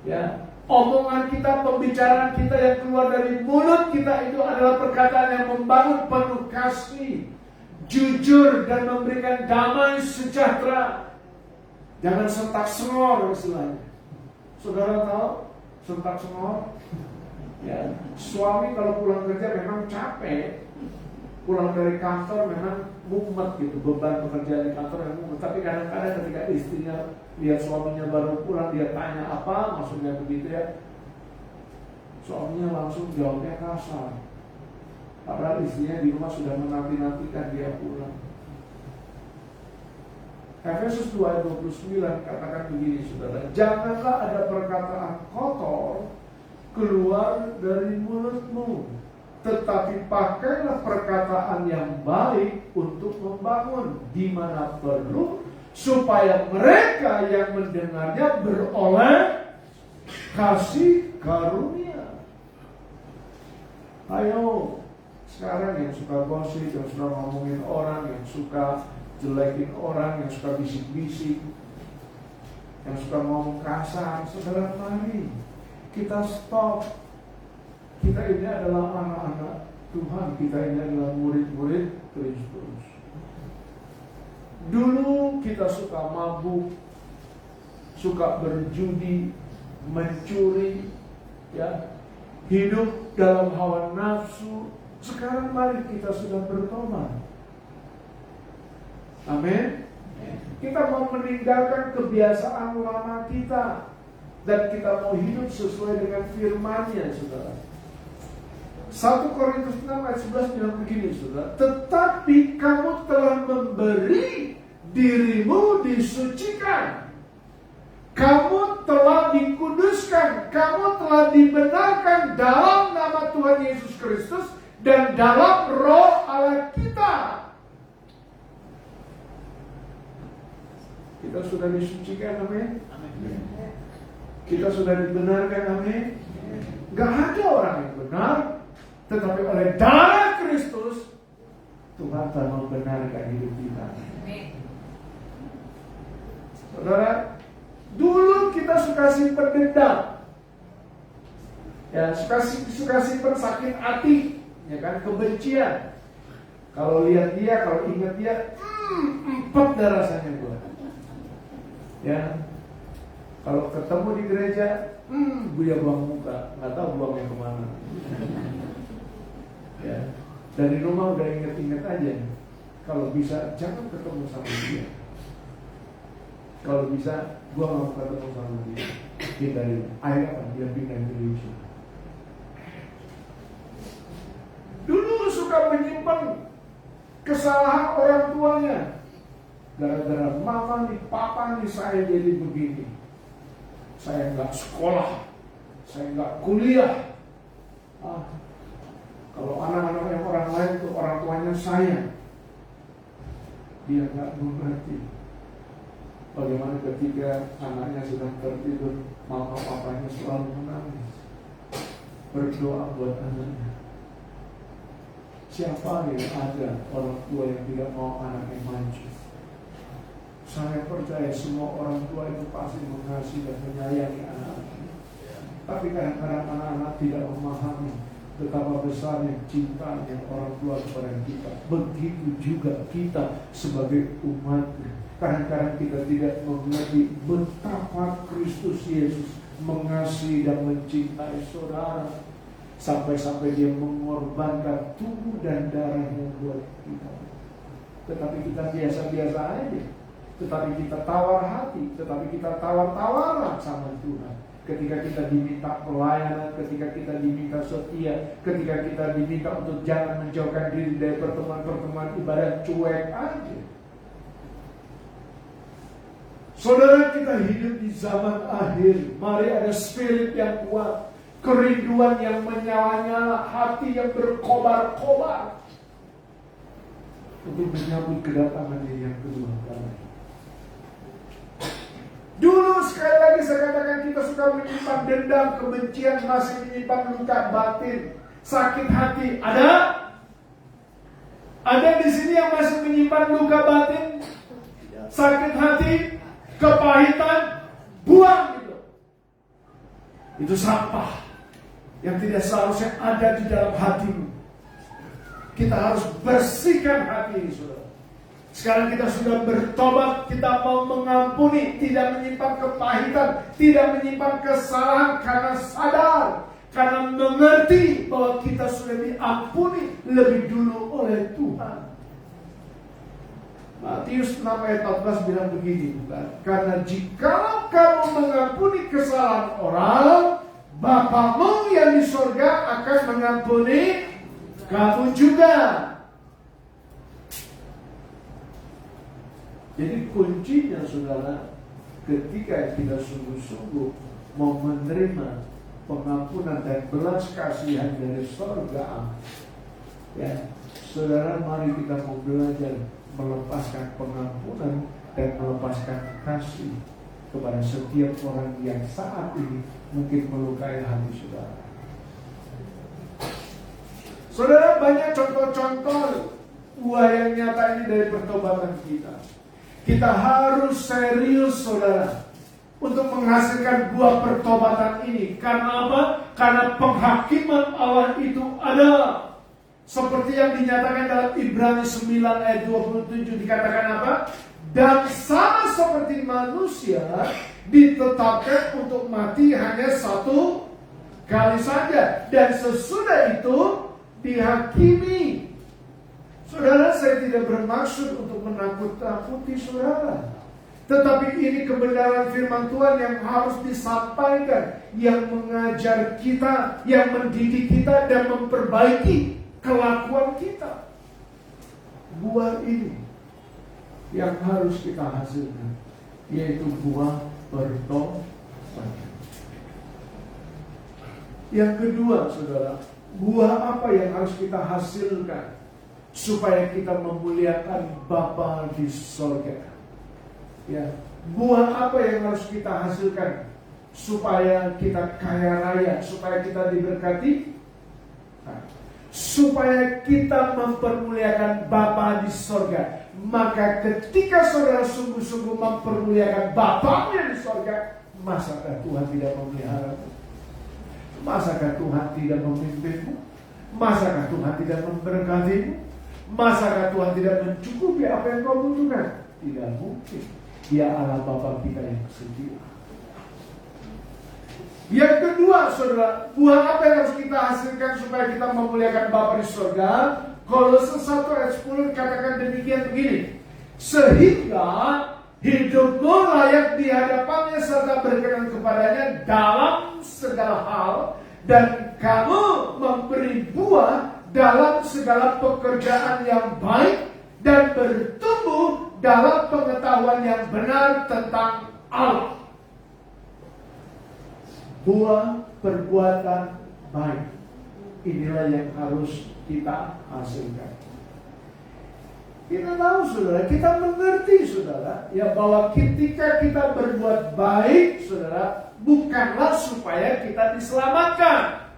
Ya, omongan kita, pembicaraan kita yang keluar dari mulut kita itu adalah perkataan yang membangun, penuh kasih, jujur, dan memberikan damai sejahtera. Jangan sentak sengor istilahnya. Saudara tahu sentak sengor? Ya, suami kalau pulang kerja memang capek, pulang dari kantor memang mumet gitu, beban pekerjaan di kantor yang mumet. Tapi kadang-kadang ketika istrinya lihat suaminya baru pulang, dia tanya apa, maksudnya begitu, ya, suaminya langsung jawabnya kasar, padahal istrinya di rumah sudah menanti-nantikan dia pulang. Efesus 2 ayat 29 katakan begini, saudara, janganlah ada perkataan kotor keluar dari mulutmu, tetapi pakailah perkataan yang baik untuk membangun di mana perlu, supaya mereka yang mendengarnya beroleh kasih karunia. Ayo, sekarang yang suka gosip, yang suka ngomongin orang, yang suka jelekin orang, yang suka bisik-bisik, yang suka ngomong kasar, saudara, mari kita stop. Kita ini adalah anak-anak Tuhan, kita ini adalah murid-murid Kristus. Dulu kita suka mabuk, suka berjudi, mencuri, ya, hidup dalam hawa nafsu. Sekarang mari kita sudah bertobat. Amin. Kita mau meninggalkan kebiasaan lama kita, dan kita mau hidup sesuai dengan firman-Nya, saudara. 1 Korintus 6 ayat 11 bilang begini, saudara. Tetapi kamu telah memberi dirimu disucikan, kamu telah dikuduskan, kamu telah dibenarkan dalam nama Tuhan Yesus Kristus dan dalam Roh Allah kita. Kita sudah disucikan, amin. Kita sudah dibenarkan, amin. Gak ada orang yang benar, tetapi oleh darah Kristus Tuhan telah membenarkan hidup kita. Saudara, dulu kita suka simpen dendam, ya, suka simpen sakit hati, ya kan, kebencian. Kalau lihat dia, kalau ingat dia, empet dah rasanya gua. Ya, kalau ketemu di gereja, gue buang muka, nggak tahu buangnya kemana. Ya, dari rumah udah inget-inget aja. Kalau bisa jangan ketemu sama dia. Kalau bisa, gue nggak mau ketemu sama dia. Hindarin. Akhirnya apa? Dia pindah gereja. Dulu suka menyimpan kesalahan orang tuanya. Gara-gara mama nih, papa nih, saya jadi begini. Saya nggak sekolah, saya nggak kuliah. Kalau anak-anak yang orang lain itu orang tuanya saya, dia nggak mengerti. Bagaimana ketika anaknya sedang tertidur, mama papanya selalu menangis, berdoa buat anaknya. Siapa yang ada orang tua yang tidak mau anaknya maju? Saya percaya semua orang tua itu pasti mengasihi dan menyayangi anak-anaknya. Tapi kadang-kadang anak-anak tidak memahami betapa besarnya cintanya orang tua kepada kita. Begitu juga kita sebagai umatnya. Kadang-kadang kita tidak mengerti betapa Kristus Yesus mengasihi dan mencintai saudara. Sampai-sampai dia mengorbankan tubuh dan darahnya buat kita. Tetapi kita biasa-biasa aja. Tetapi kita tawar hati, tetapi kita tawar-tawaran sama Tuhan. Ketika kita diminta pelayanan, ketika kita diminta setia, ketika kita diminta untuk jangan menjauhkan diri dari pertemuan-pertemuan ibadah, cuek aja. Saudara, kita hidup di zaman akhir. Mari ada spirit yang kuat, kerinduan yang menyala-nyala, hati yang berkobar-kobar untuk menyambut kedatangan yang kedua kali. Dulu sekali lagi saya katakan kita suka menyimpan dendam, kebencian, masih menyimpan luka batin, sakit hati. Ada? Ada di sini yang masih menyimpan luka batin, sakit hati, kepahitan, buang itu. Itu sampah yang tidak seharusnya ada di dalam hatimu. Kita harus bersihkan hati ini, saudara. Sekarang kita sudah bertobat, kita mau mengampuni, tidak menyimpan kepahitan, tidak menyimpan kesalahan karena sadar, karena mengerti bahwa kita sudah diampuni lebih dulu oleh Tuhan. Matius 6 ayat 14 bilang begini, bukan? Karena jikalau kamu mengampuni kesalahan orang, Bapamu yang di surga akan mengampuni kamu juga. Jadi kuncinya, saudara, ketika kita sungguh-sungguh mau menerima pengampunan dan belas kasihan dari surga, ya, saudara, mari kita mau belajar melepaskan pengampunan dan melepaskan kasih kepada setiap orang yang saat ini mungkin melukai hati saudara. Saudara, banyak contoh-contoh buah yang nyata ini dari pertobatan kita. Kita harus serius, saudara, untuk menghasilkan buah pertobatan ini. Karena apa? Karena penghakiman Allah itu ada. Seperti yang dinyatakan dalam Ibrani 9 ayat 27 dikatakan apa? Dan sama seperti manusia ditetapkan untuk mati hanya satu kali saja, dan sesudah itu dihakimi. Saudara, saya tidak bermaksud untuk menakut-nakuti saudara, Tetapi ini kebenaran firman Tuhan yang harus disampaikan, yang mengajar kita, yang mendidik kita dan memperbaiki kelakuan kita. Buah ini yang harus kita hasilkan, yaitu buah bertobat. Yang kedua, saudara, buah apa yang harus kita hasilkan supaya kita memuliakan Bapa di sorga? Ya, buah apa yang harus kita hasilkan supaya kita kaya raya, supaya kita diberkati? Nah, supaya kita mempermuliakan Bapa di sorga. Maka ketika saudara sungguh-sungguh mempermuliakan Bapaknya di sorga, masakah Tuhan tidak memeliharamu? Masakah Tuhan tidak memimpinmu? Masakah Tuhan tidak memberkatimu? Masakah Tuhan tidak mencukupi apa yang kau butuhkan? Tidak mungkin. Dia Allah Bapa kita yang setia. Yang kedua, saudara, buah apa yang harus kita hasilkan supaya kita memuliakan Bapa di surga? Kolose 1 ayat 10 dikatakan demikian begini. Sehingga hidupmu layak di hadapannya serta berkenan kepadanya dalam segala hal, dan kamu memberi buah dalam segala pekerjaan yang baik dan bertumbuh dalam pengetahuan yang benar tentang Allah. Buah perbuatan baik, inilah yang harus kita hasilkan. Kita tahu, saudara, kita mengerti, saudara, ya, bahwa ketika kita berbuat baik, saudara, bukanlah supaya kita diselamatkan,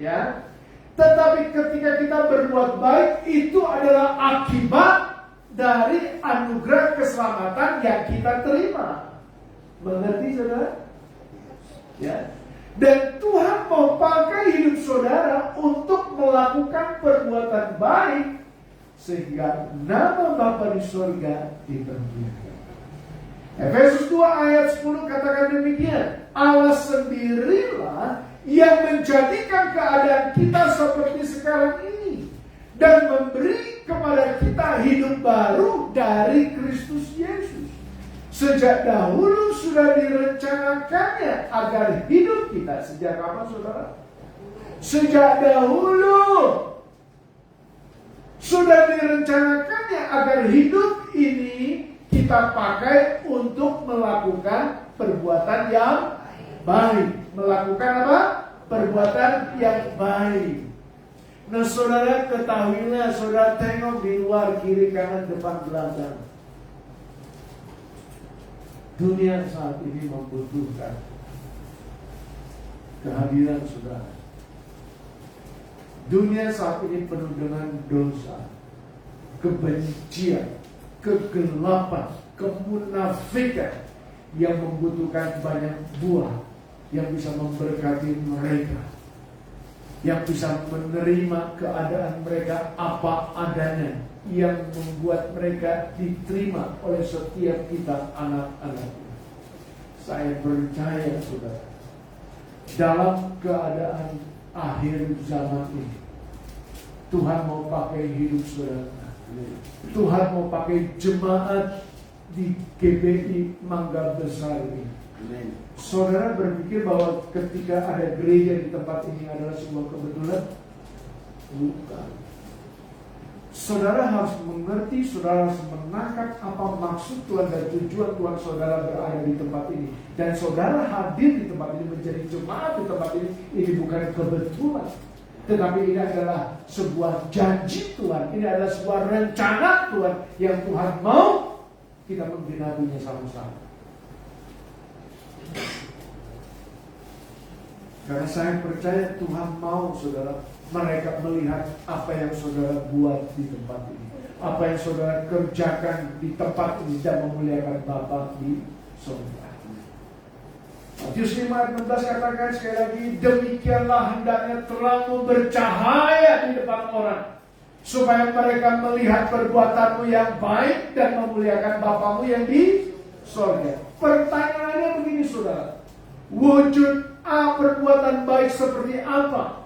ya. Tetapi ketika kita berbuat baik, itu adalah akibat dari anugerah keselamatan yang kita terima. Mengerti, saudara? Ya. Dan Tuhan mau pakai hidup saudara untuk melakukan perbuatan baik sehingga nama Bapa di surga dipermuliakan. Efesus 2 ayat 10 katakan demikian. Allah sendirilah yang menjadikan keadaan kita seperti sekarang ini dan memberi kepada kita hidup baru dari Kristus Yesus. Sejak dahulu sudah direncanakannya agar hidup kita. Sejak kapan, saudara? Sejak dahulu sudah direncanakannya agar hidup ini kita pakai untuk melakukan perbuatan yang baik. Melakukan apa? Perbuatan yang baik. Nah, saudara ketahuilah, saudara tengok di luar, kiri, kanan, depan, belakang. Dunia saat ini membutuhkan kehadiran saudara. Dunia saat ini penuh dengan dosa, kebencian, kegelapan, kemunafikan yang membutuhkan banyak buah yang bisa memberkati mereka, yang bisa menerima keadaan mereka apa adanya, yang membuat mereka diterima oleh setiap kita anak-anaknya. Saya percaya, saudara, dalam keadaan akhir zaman ini, Tuhan mau pakai hidup saudara. Tuhan mau pakai jemaat di GBI Mangga Besar ini. Saudara berpikir bahwa ketika ada gereja di tempat ini adalah sebuah kebetulan? Bukan. Saudara harus mengerti, saudara harus menangkap apa maksud Tuhan dan tujuan Tuhan saudara berada di tempat ini. Dan saudara hadir di tempat ini, menjadi jemaat di tempat ini bukan kebetulan. Tetapi ini adalah sebuah janji Tuhan. Ini adalah sebuah rencana Tuhan yang Tuhan mau kita menggenapinya sama-sama. Karena saya percaya Tuhan mau, saudara, mereka melihat apa yang saudara buat di tempat ini, apa yang saudara kerjakan di tempat ini dan memuliakan Bapa di surga. Matius 5 ayat 16 katakan sekali lagi, demikianlah hendaknya terangmu bercahaya di depan orang, supaya mereka melihat perbuatanmu yang baik dan memuliakan Bapamu yang di surga. Pertanyaannya begini, saudara, wujud perbuatan baik seperti apa?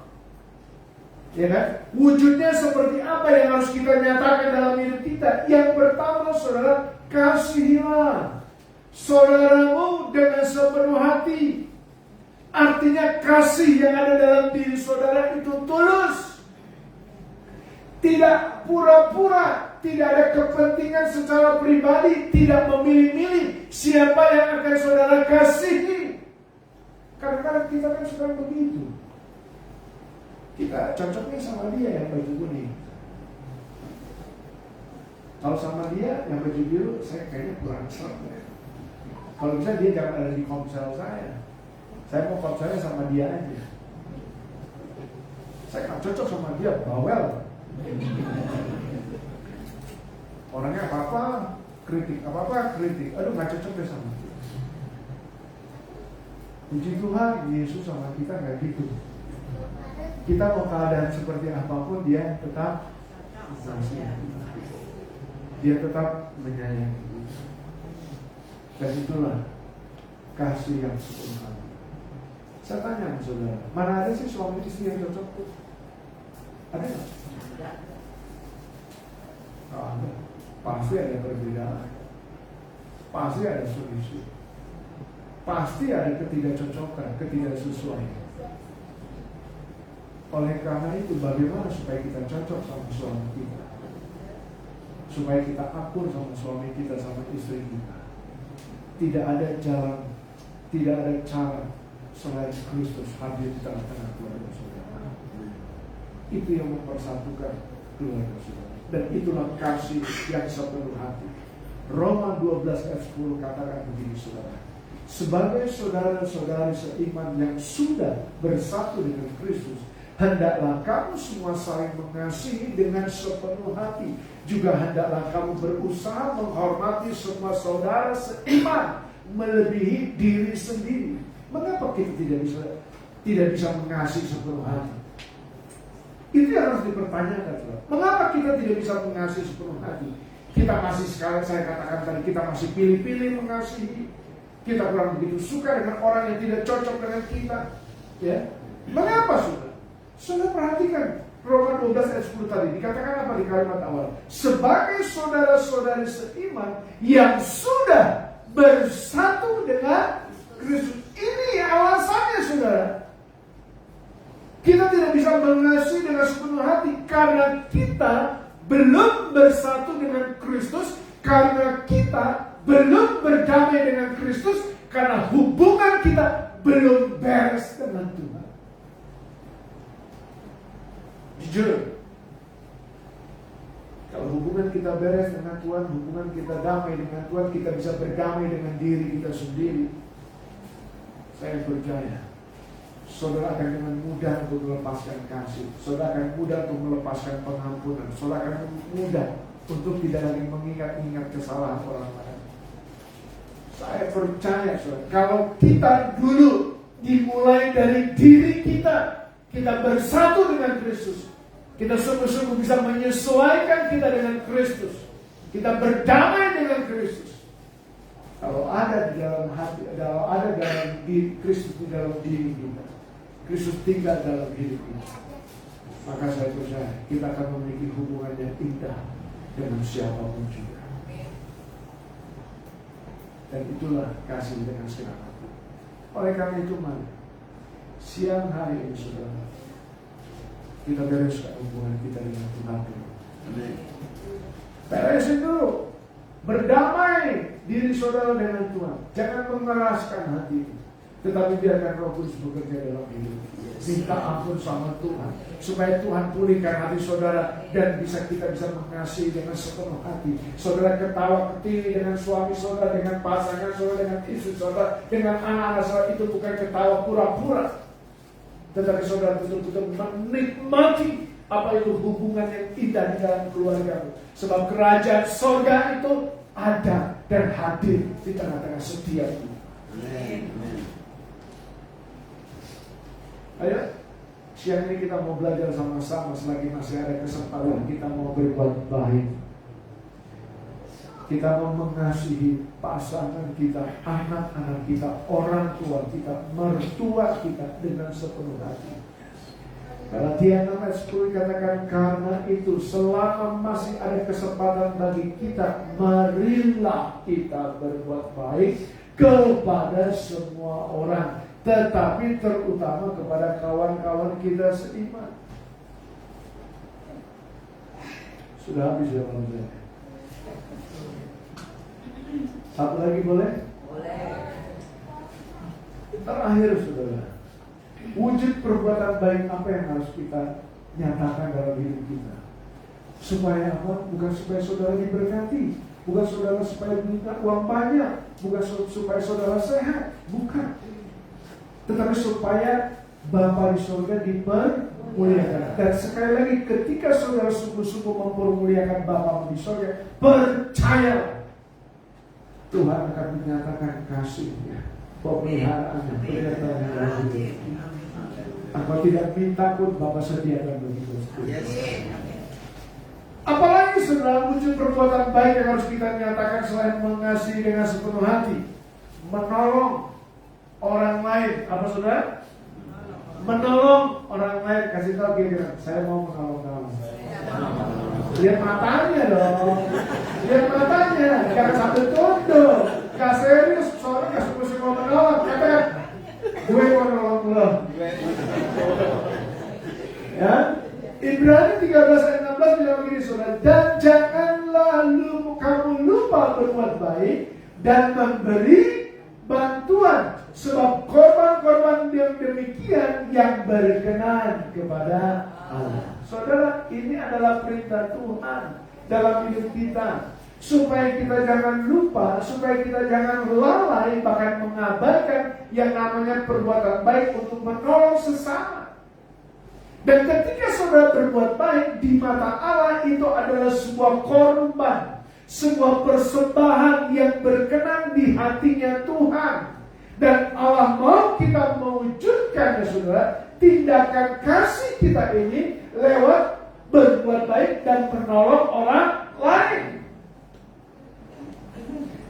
Ya kan? Wujudnya seperti apa yang harus kita nyatakan dalam hidup kita? Yang pertama, saudara, kasihilah. saudaramu dengan sepenuh hati. Artinya kasih yang ada dalam diri saudara itu tulus. Tidak pura-pura, tidak ada kepentingan secara pribadi, tidak memilih-milih siapa yang akan saudara kasihi. Kadang-kadang kita kan suka begitu. Kita cocoknya sama dia yang baju kuning. Kalau sama dia yang baju biru, saya kayaknya kurang serem ya. Kalau bisa dia jangan ada di komsel saya. Saya mau komselnya sama dia aja. Saya nggak cocok sama dia, bawel. Orangnya apa-apa kritik, apa-apa kritik. Aduh nggak cocok deh sama dia. Puji Tuhan, Yesus sama kita nggak gitu. Kita mau keadaan seperti apapun, dia tetap mengasihi. Dia tetap menyayangi. Dan itulah kasih yang sepenuh hati. Saya tanya saudara, mana ada sih suami istri yang cocok tuh? Ada nggak? Nggak ada. Pasti ada perbedaan. Pasti ada selisih. Pasti ada ketidakcocokan, ketidaksesuaian. Oleh karena itu, bagaimana supaya kita cocok sama suami kita? Supaya kita akur sama suami kita, sama istri kita. Tidak ada jalan, tidak ada cara selain Kristus hadir di tengah-tengah keluarga saudara. Itu yang mempersatukan keluarga saudara. Dan itulah kasih yang sepenuh hati. Roma 12 ayat 10 katakan begini saudara. Sebagai saudara-saudari seiman yang sudah bersatu dengan Kristus, hendaklah kamu semua saling mengasihi dengan sepenuh hati. Juga hendaklah kamu berusaha menghormati semua saudara seiman melebihi diri sendiri. Mengapa kita tidak bisa mengasihi sepenuh hati? Itu yang harus dipertanyakan. Mengapa kita tidak bisa mengasihi sepenuh hati? Kita masih, sekali saya katakan tadi, kita masih pilih-pilih mengasihi. Kita kurang begitu suka dengan orang yang tidak cocok dengan kita. Ya, mengapa sudah? Saudara perhatikan Roma 12 ayat 10 tadi. Dikatakan apa di kalimat awal? Sebagai saudara-saudari seiman yang sudah bersatu dengan Kristus. Ini alasannya saudara. Kita tidak bisa mengasihi dengan sepenuh hati karena kita belum bersatu dengan Kristus, karena kita belum berdamai dengan Kristus, karena hubungan kita belum beres dengan Tuhan. Jujur, kalau hubungan kita beres dengan Tuhan, hubungan kita damai dengan Tuhan, kita bisa berdamai dengan diri kita sendiri. Saya percaya saudara akan dengan mudah untuk melepaskan kasih. Saudara akan mudah untuk melepaskan pengampunan. Saudara akan mudah untuk tidak lagi mengingat-ingat kesalahan orang lain. Saya percaya saudara, kalau kita dulu dimulai dari diri kita, kita bersatu dengan Kristus, kita sungguh-sungguh bisa menyesuaikan kita dengan Kristus, kita berdamai dengan Kristus. Kalau ada di dalam hati, kalau ada dalam diri Kristus di dalam diri kita, Kristus tinggal dalam hidup kita, maka saya percaya kita akan memiliki hubungan yang indah dengan siapapun juga. Dan itulah kasih dengan segenap hati. Oleh karena itu mari siang hari ini saudara, kita bereskan hubungan kita dengan Tuhan. Beresin dulu, berdamai diri saudara dengan Tuhan. Jangan mengeraskan hati, tetapi biarkan Roh Kudus bekerja dalam hidup. Minta ampun sama Tuhan, supaya Tuhan pulihkan hati saudara dan kita bisa mengasihi dengan sepenuh hati. Saudara ketawa ketiri dengan suami saudara, dengan pasangan saudara, dengan istri saudara, dengan anak-anak saudara. Itu bukan ketawa pura-pura, tetapi saudara betul-betul menikmati apa itu hubungan yang indah di dalam keluarga. Sebab kerajaan sorga itu ada dan hadir di tengah-tengah setiap kita. Ayo, siang ini kita mau belajar sama-sama. Selagi masih ada kesempatan, kita mau berbuat baik. Kita mau mengasihi pasangan kita, anak-anak kita, orang tua kita, mertua kita dengan sepenuh hati. Galatia 6 ayat 10 katakan, karena itu selama masih ada kesempatan bagi kita, marilah kita berbuat baik kepada semua orang, tetapi terutama kepada kawan-kawan kita seiman. Sudah habis ya manusia. Satu lagi boleh? Boleh. Terakhir saudara, wujud perbuatan baik apa yang harus kita nyatakan dalam hidup kita? Supaya apa? Bukan supaya saudara diberkati, bukan saudara supaya minta uang banyak, bukan supaya saudara sehat, bukan. Tetapi supaya Bapa di surga dipermuliakan. Dan sekali lagi, ketika saudara sungguh-sungguh mempermuliakan Bapa di surga, percaya Tuhan akan menyatakan kasih-Nya, pemeliharaan, penyertaan. Apa tidak minta pun Bapa sediakan begitu. Apalagi saudara, wujud perbuatan baik yang harus kita nyatakan selain mengasihi dengan sepenuh hati, menolong orang lain. Apa saudara? Menolong orang lain. Kasih tahu kira-kira, saya mau menolong kamu. Lihat matanya dong. Lihat matanya. Jangan sampai tunduk. Gak serius, soalnya gak suka-suka menolong. Katakan, gue mau nolong lo. Ya, Ibrani 13 ayat 16 bilang begini saudara, dan janganlah kamu lupa berbuat baik dan memberi bantuan, sebab korban-korban yang demikian yang berkenan kepada Allah. Saudara, ini adalah perintah Tuhan dalam hidup kita, supaya kita jangan lupa, supaya kita jangan lalai, bahkan mengabaikan yang namanya perbuatan baik untuk menolong sesama. Dan ketika saudara berbuat baik di mata Allah, itu adalah sebuah korban, sebuah persembahan yang berkenan di hatinya Tuhan. Dan Allah mau kita mewujudkan, ya saudara, tindakan kasih kita ini lewat berbuat baik dan menolong orang lain.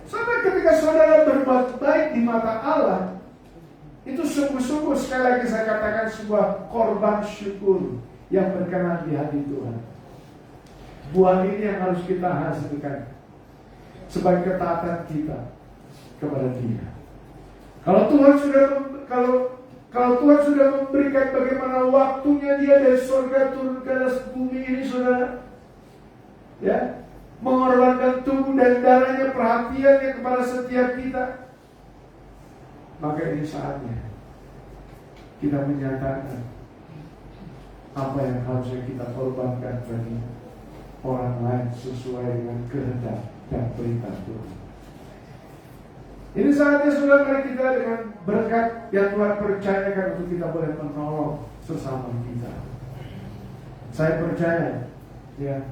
Sampai ketika saudara berbuat baik di mata Allah, itu sungguh-sungguh, sekali lagi saya katakan, sebuah korban syukur yang berkenan di hati Tuhan. Buah ini yang harus kita hasilkan sebagai ketaatan kita kepada Dia. Kalau Tuhan sudah memberikan bagaimana waktunya Dia dari surga turun ke atas bumi ini, saudara, ya, mengorbankan tubuh dan darahnya, perhatiannya kepada setiap kita, maka ini saatnya kita menyatakan apa yang harusnya kita korbankan bagi orang lain sesuai dengan kehendak dan perintah Tuhan. Ini saatnya saudara, mari kita dengan berkat yang Tuhan percayakan untuk kita boleh menolong sesama kita. Saya percaya, ya,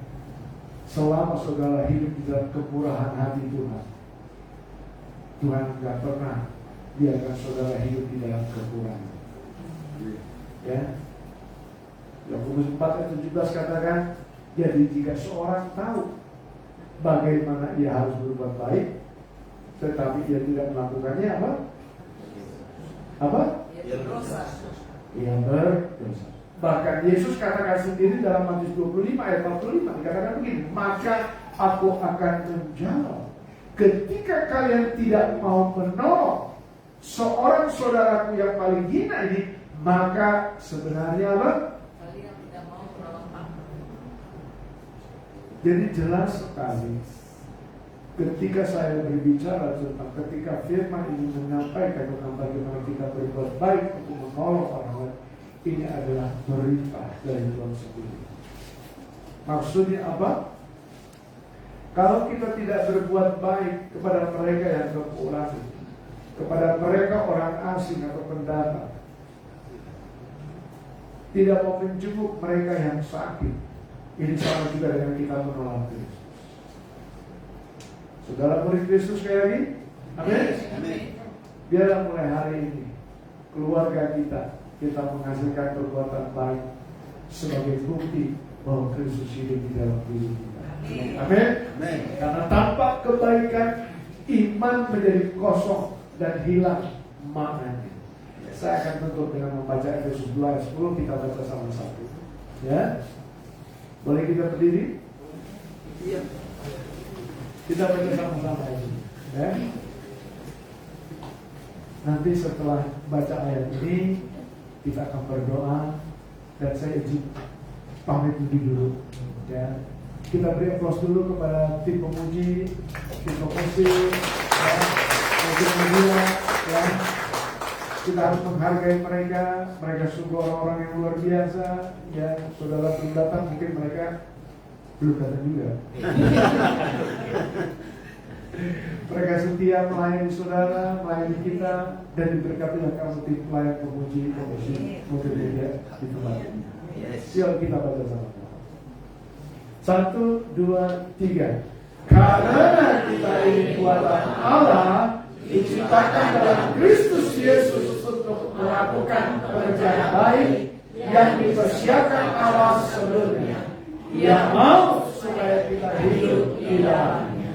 selama saudara hidup di dalam kemurahan hati Tuhan, Tuhan tidak pernah biarkan saudara hidup di dalam kekurangan. Ya, Yakobus 4 ayat 17 katakan, jadi jika seorang tahu bagaimana ia harus berbuat baik, tetapi ia tidak melakukannya, apa? Ia berdosa. Bahkan Yesus katakan sendiri dalam Matius 25 ayat 45, dikatakan begini, maka aku akan menjawab, ketika kalian tidak mau menolong seorang saudaraku yang paling hina ini, maka sebenarnya apa? Kalian tidak mau menolong aku. Jadi jelas sekali ketika saya berbicara tentang, ketika firman ini menyampaikan tentang bagaimana kita berbuat baik untuk menolong orang lain, ini adalah perintah dari Tuhan sendiri. Maksudnya apa? Kalau kita tidak berbuat baik kepada mereka yang kekurangan, kepada mereka orang asing atau pendatang, tidak mau menjenguk mereka yang sakit, ini sama juga dengan kita menolak Kristus. Saudara murid Kristus sekali lagi, amin. Biarlah mulai hari ini keluarga kita menghasilkan perbuatan baik sebagai bukti bahwa Kristus hidup di dalam diri kita. Amin. Karena tanpa kebaikan, iman menjadi kosong dan hilang maknanya. Saya akan tutup dengan membaca Efesus 2 ayat 10. Kita baca sama-sama. Ya, boleh kita berdiri? Iya. Kita baca sama-sama ini. Ya. Nanti setelah baca ayat ini, kita akan berdoa dan saya izin pamit dulu. Ya. Kita beri aplaus dulu kepada tim pemuji, tim pemusik, ya, tim media, ya. Kita harus menghargai mereka. Mereka sungguh orang-orang yang luar biasa. Ya, saudara belum datang, mungkin mereka belum datang juga. Mereka setia melayani saudara, melayani kita, dan diberkatilah kamu tim pelayan pemuji, multimedia di tempat ini. Yuk kita baca sama-sama. 1, 2, 3. Karena kita ini buatan Allah, diciptakan dalam Kristus Yesus untuk melakukan pekerjaan baik yang dipersiapkan Allah sebelumnya. Ia mau supaya kita hidup di dalamnya.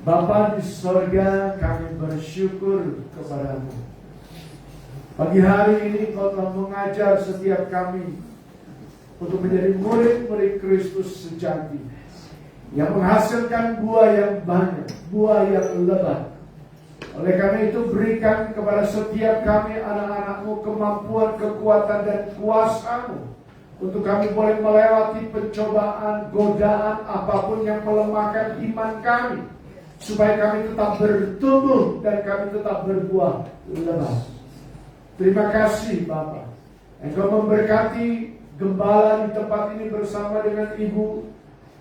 Bapa di sorga, kami bersyukur kepadamu. Pagi hari ini Kau telah mengajar setiap kami untuk menjadi murid-murid Kristus sejati, yang menghasilkan buah yang banyak, buah yang lebat. Oleh karena itu berikan kepada setiap kami anak-anak-Mu kemampuan, kekuatan dan kuasa-Mu, untuk kami boleh melewati pencobaan, godaan apapun yang melemahkan iman kami, supaya kami tetap bertumbuh dan kami tetap berbuah lebat. Terima kasih Bapa. Engkau memberkati gembala di tempat ini bersama dengan Ibu,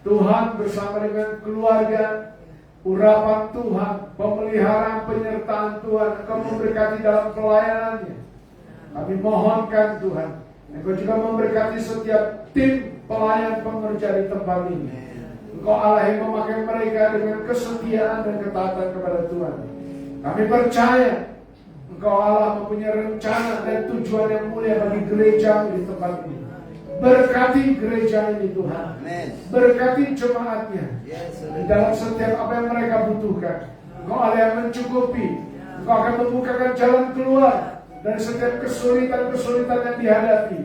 Tuhan bersama dengan keluarga, urapan Tuhan, pemeliharaan, penyertaan Tuhan, Engkau memberkati dalam pelayanannya. Kami mohonkan Tuhan, Engkau juga memberkati setiap tim pelayan pengerja di tempat ini. Engkau Allah yang memakai mereka dengan kesetiaan dan ketaatan kepada Tuhan. Kami percaya Engkau Allah mempunyai rencana dan tujuan yang mulia bagi gereja di tempat ini. Berkati gereja ini Tuhan. Berkati jemaatnya. Di dalam setiap apa yang mereka butuhkan, Engkau Allah yang mencukupi. Engkau akan membukakan jalan keluar dari setiap kesulitan-kesulitan yang dihadapi.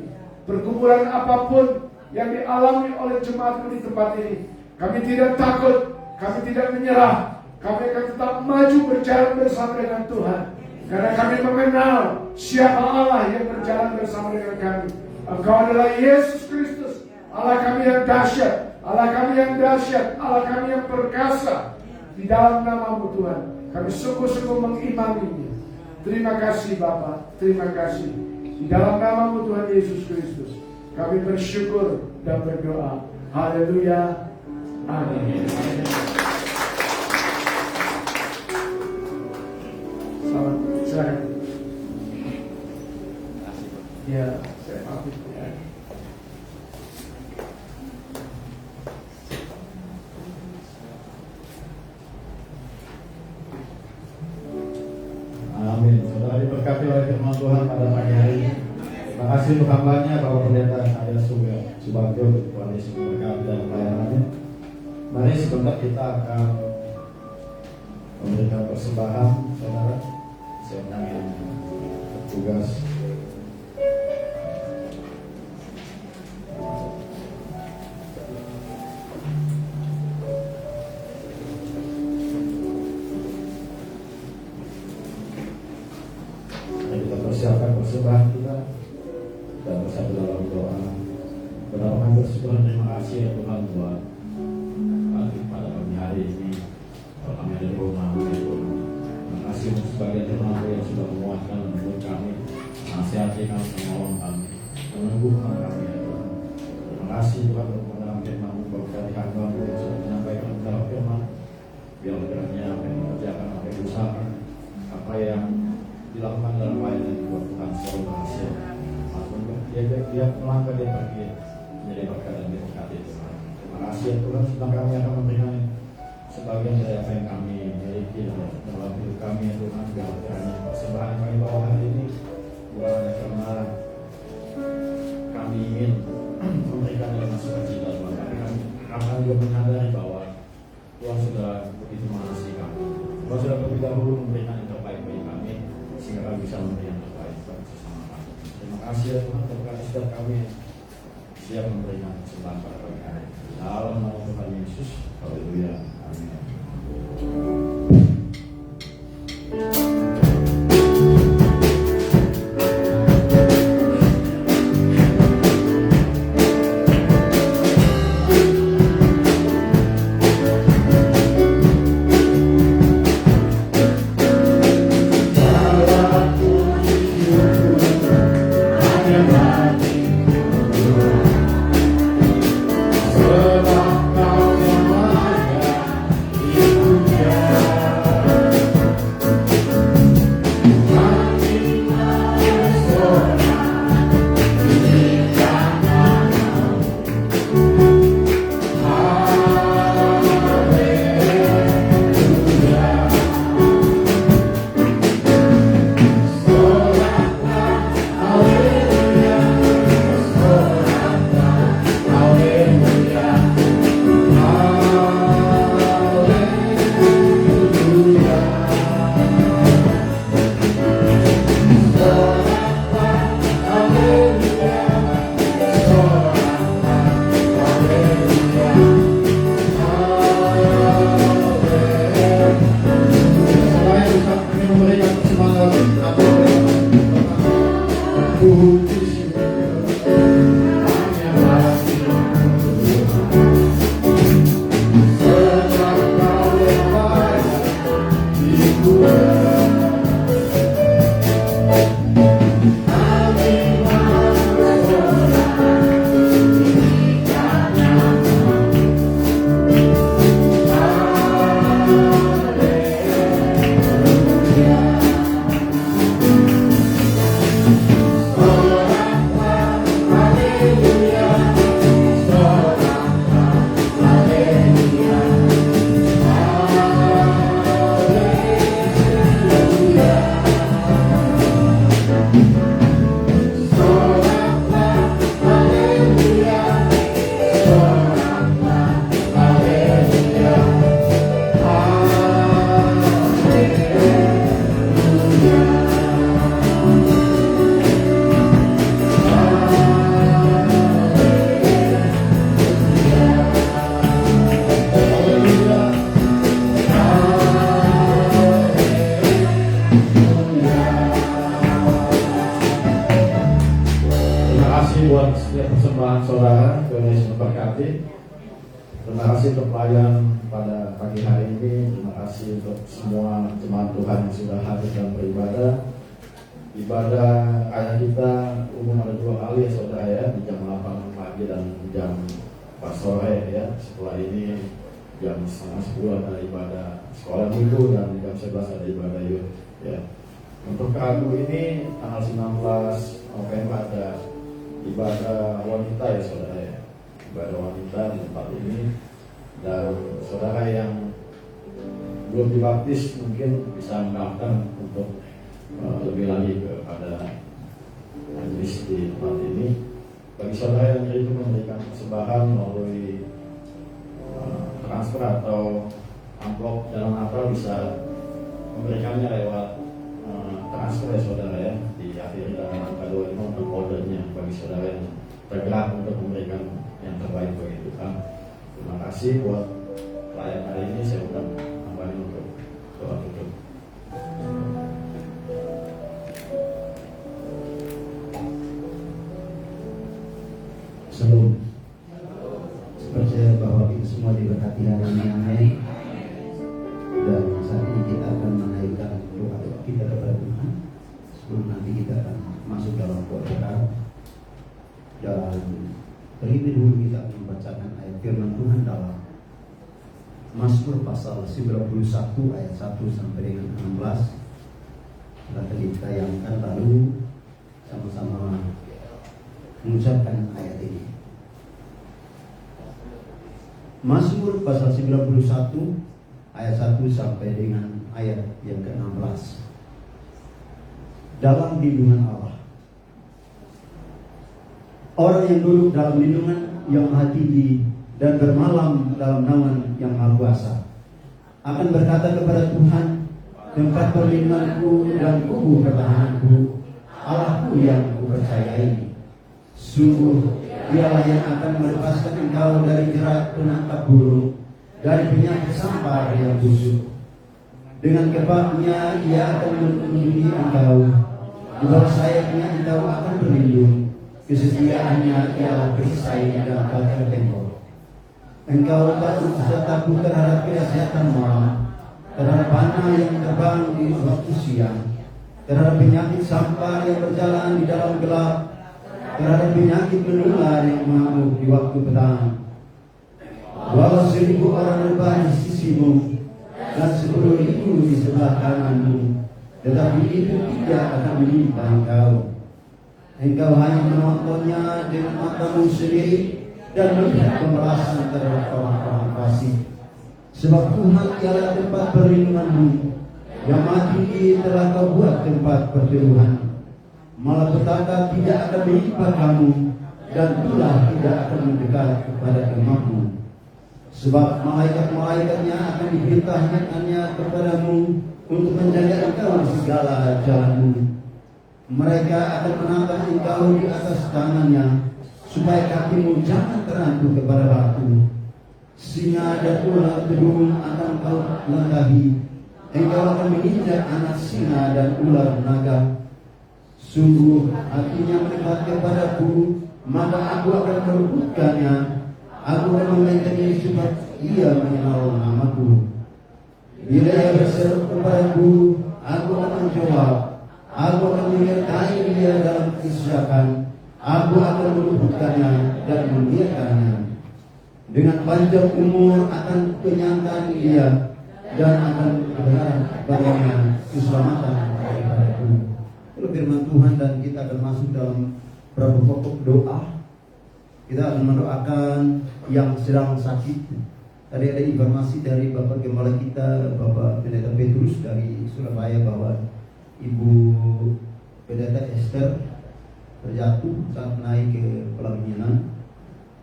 Pergumulan apapun yang dialami oleh jemaatku di tempat ini, kami tidak takut, kami tidak menyerah. Kami akan tetap maju berjalan bersama dengan Tuhan, karena kami mengenal siapa Allah yang berjalan bersama dengan kami. Engkau adalah Yesus Kristus, Allah kami yang dahsyat, Allah kami yang dahsyat, Allah kami yang perkasa. Di dalam nama-Mu Tuhan, kami sungguh-sungguh mengimaninya. Terima kasih Bapa, terima kasih. Di dalam nama-Mu Tuhan Yesus Kristus, kami bersyukur dan berdoa. Haleluya. Amin. Selamat silakan. Ya, saya pamit ya. Amin. Saudara diberkati oleh firman Tuhan pada pagi hari ini. Terima kasih untuk hambanya Bapak Pendeta Aya Subagio, Tuhan Yesus memberkati dalam pelayanannya. Mari sebentar kita akan memberikan persembahan, saudara. Saya ingin bertugas. Mari kita persiapkan persembahan kita dan bersatu dalam doa. Berdoa bersyukur, terima kasih ya Tuhan buat pada pagi hari ini. Kalau kami ada di rumah, terima kasih untuk sebagian firman yang sudah menguatkan menurut kami, nasihati kami, menolong kami, meneguhkan kami ya Tuhan. Terima kasih Tuhan untuk mendalam firman, berkati hamba yang sudah menyampaikan dalam firman. Biar kiranya apa yang dikerjakan, apa yang diusahakan, apa yang dilakukan dalam pelayanan buat Tuhan selalu berhasil. Maupun dia melangkah, dia pergi menjadi berkat dan diberkati Tuhan. Terima kasih ya Tuhan, sedang kami akan memberikan sebagian dari apa yang kami miliki dalam hidup kami ya Tuhan. Biar kiranya persembahan yang kami bawa hari ini bukan hanya karena kami ingin memberikan dalam sukacita Tuhan, tapi kami juga menyadari bahwa Tuhan sudah begitu mengasihi kami. Tuhan sudah lebih dahulu memberikan yang terbaik bagi kami. sehingga kami bisa memberi yang terbaik bagi sesama kami. Terima kasih ya Tuhan, berkati setiap kami siap memberikan kesempatan pada pagi hari. Dalam nama Tuhan Yesus, haleluya, amin. Buat setiap persembahan saudara, Tuhan Yesus memberkati. Terima kasih untuk pelayan pada pagi hari ini. Terima kasih untuk semua jemaat Tuhan yang sudah hadir dalam beribadah. Ibadah ayah kita umum ada 2 kali ya saudara ya, di jam 8 pagi dan jam 4 sore ya. Setelah ini jam 9:30 ada ibadah sekolah minggu dan jam 11 ada ibadah youth ya. Untuk Rabu ini tanggal 19 November ada ibadah wanita ya saudara ya, ibadah wanita di tempat ini. Dan saudara yang belum dibaptis mungkin bisa mendaftar untuk lebih lagi kepada majelis di tempat ini. Bagi saudara yang itu memberikan persembahan melalui transfer atau amplop dalam Natal bisa memberikannya lewat transfer ya saudara ya, diakhiri dengan angka 25 untuk ordernya bagi saudara yang bergerak untuk memberikan yang terbaik bagi Tuhan. Terima kasih buat pelayan hari ini. Saya undang kembali untuk doa tutup. Shalom. Percaya bahwa kita semua diberkati hari ini, amin. Dan saat ini kita akan menaikkan doa kita kepada Tuhan sebelum nanti kita akan masuk dalam doa. Dan terlebih dahulu kita akan membacakan ayat firman Tuhan dalam Mazmur pasal 91 ayat 1 sampai dengan 16. Kita ditayangkan, lalu sama-sama mengucapkan ayat ini. Mazmur pasal 91 ayat 1 sampai dengan ayat yang ke-16. Dalam lindungan Allah. Orang yang duduk dalam lindungan yang Maha Tinggi dan bermalam dalam naungan yang Maha Kuasa akan berkata kepada Tuhan, tempat perlindunganku dan kubu pertahananku, Allahku yang kupercayai. Sungguh Dialah yang akan melepaskan engkau dari jerat penangkap burung, dari penyakit sampar yang busuk. Dengan kepaknya Ia akan melindungi engkau, di bawah sayapnya engkau akan berlindung. Kesetiaannya ialah perisai dan batu tembok. Engkau tak usah takut terhadap kesehatan malam, terhadap panah yang terbang di waktu siang, terhadap penyakit sampar yang berjalan di dalam gelap, terhadap penyakit menular yang mengamuk di waktu petang. Walau 1000 orang rebah di sisimu dan 10.000 di sebelah kananmu, tetapi itu tidak akan menimpa engkau. Engkau hanya menontonnya dengan matamu sendiri dan melihat pembalasan terhadap orang-orang fasik. Sebab Tuhan ialah tempat perlindunganmu, yang mati telah kau buat tempat perteduhan. Malapetaka tidak akan menimpa kamu, dan tulah tidak akan mendekat kepada kemahmu. Sebab malaikat-malaikatnya akan diperintahkannya kepadamu untuk menjaga engkau di segala jalanmu. Mereka akan menatang engkau di atas tangannya, supaya kakimu jangan terantuk kepada batu. Singa dan ular berburu akan kau langkahi. Engkau akan menginjak anak singa dan ular naga. Sungguh hatinya mendekat kepadaku, maka aku akan merebutkannya. Aku akan membentangnya supaya ia mengenal namaku. Bila ia berseru kepadaku, aku akan menjawab. Aku akan menyertai dia dalam kesesakan. Aku akan meluputkannya dan membiarkannya. Dengan panjang umur akan kenyangkan dia, dan akan kebenaran baginya keselamatan daripadaku. Itu firman Tuhan, dan kita akan masuk dalam beberapa pokok doa. Kita akan mendoakan yang sedang sakit. Tadi ada informasi dari Bapak Gembala kita, Bapak Pendeta Petrus dari Surabaya, bahwa Ibu Pendeta Esther terjatuh saat naik ke pelaminan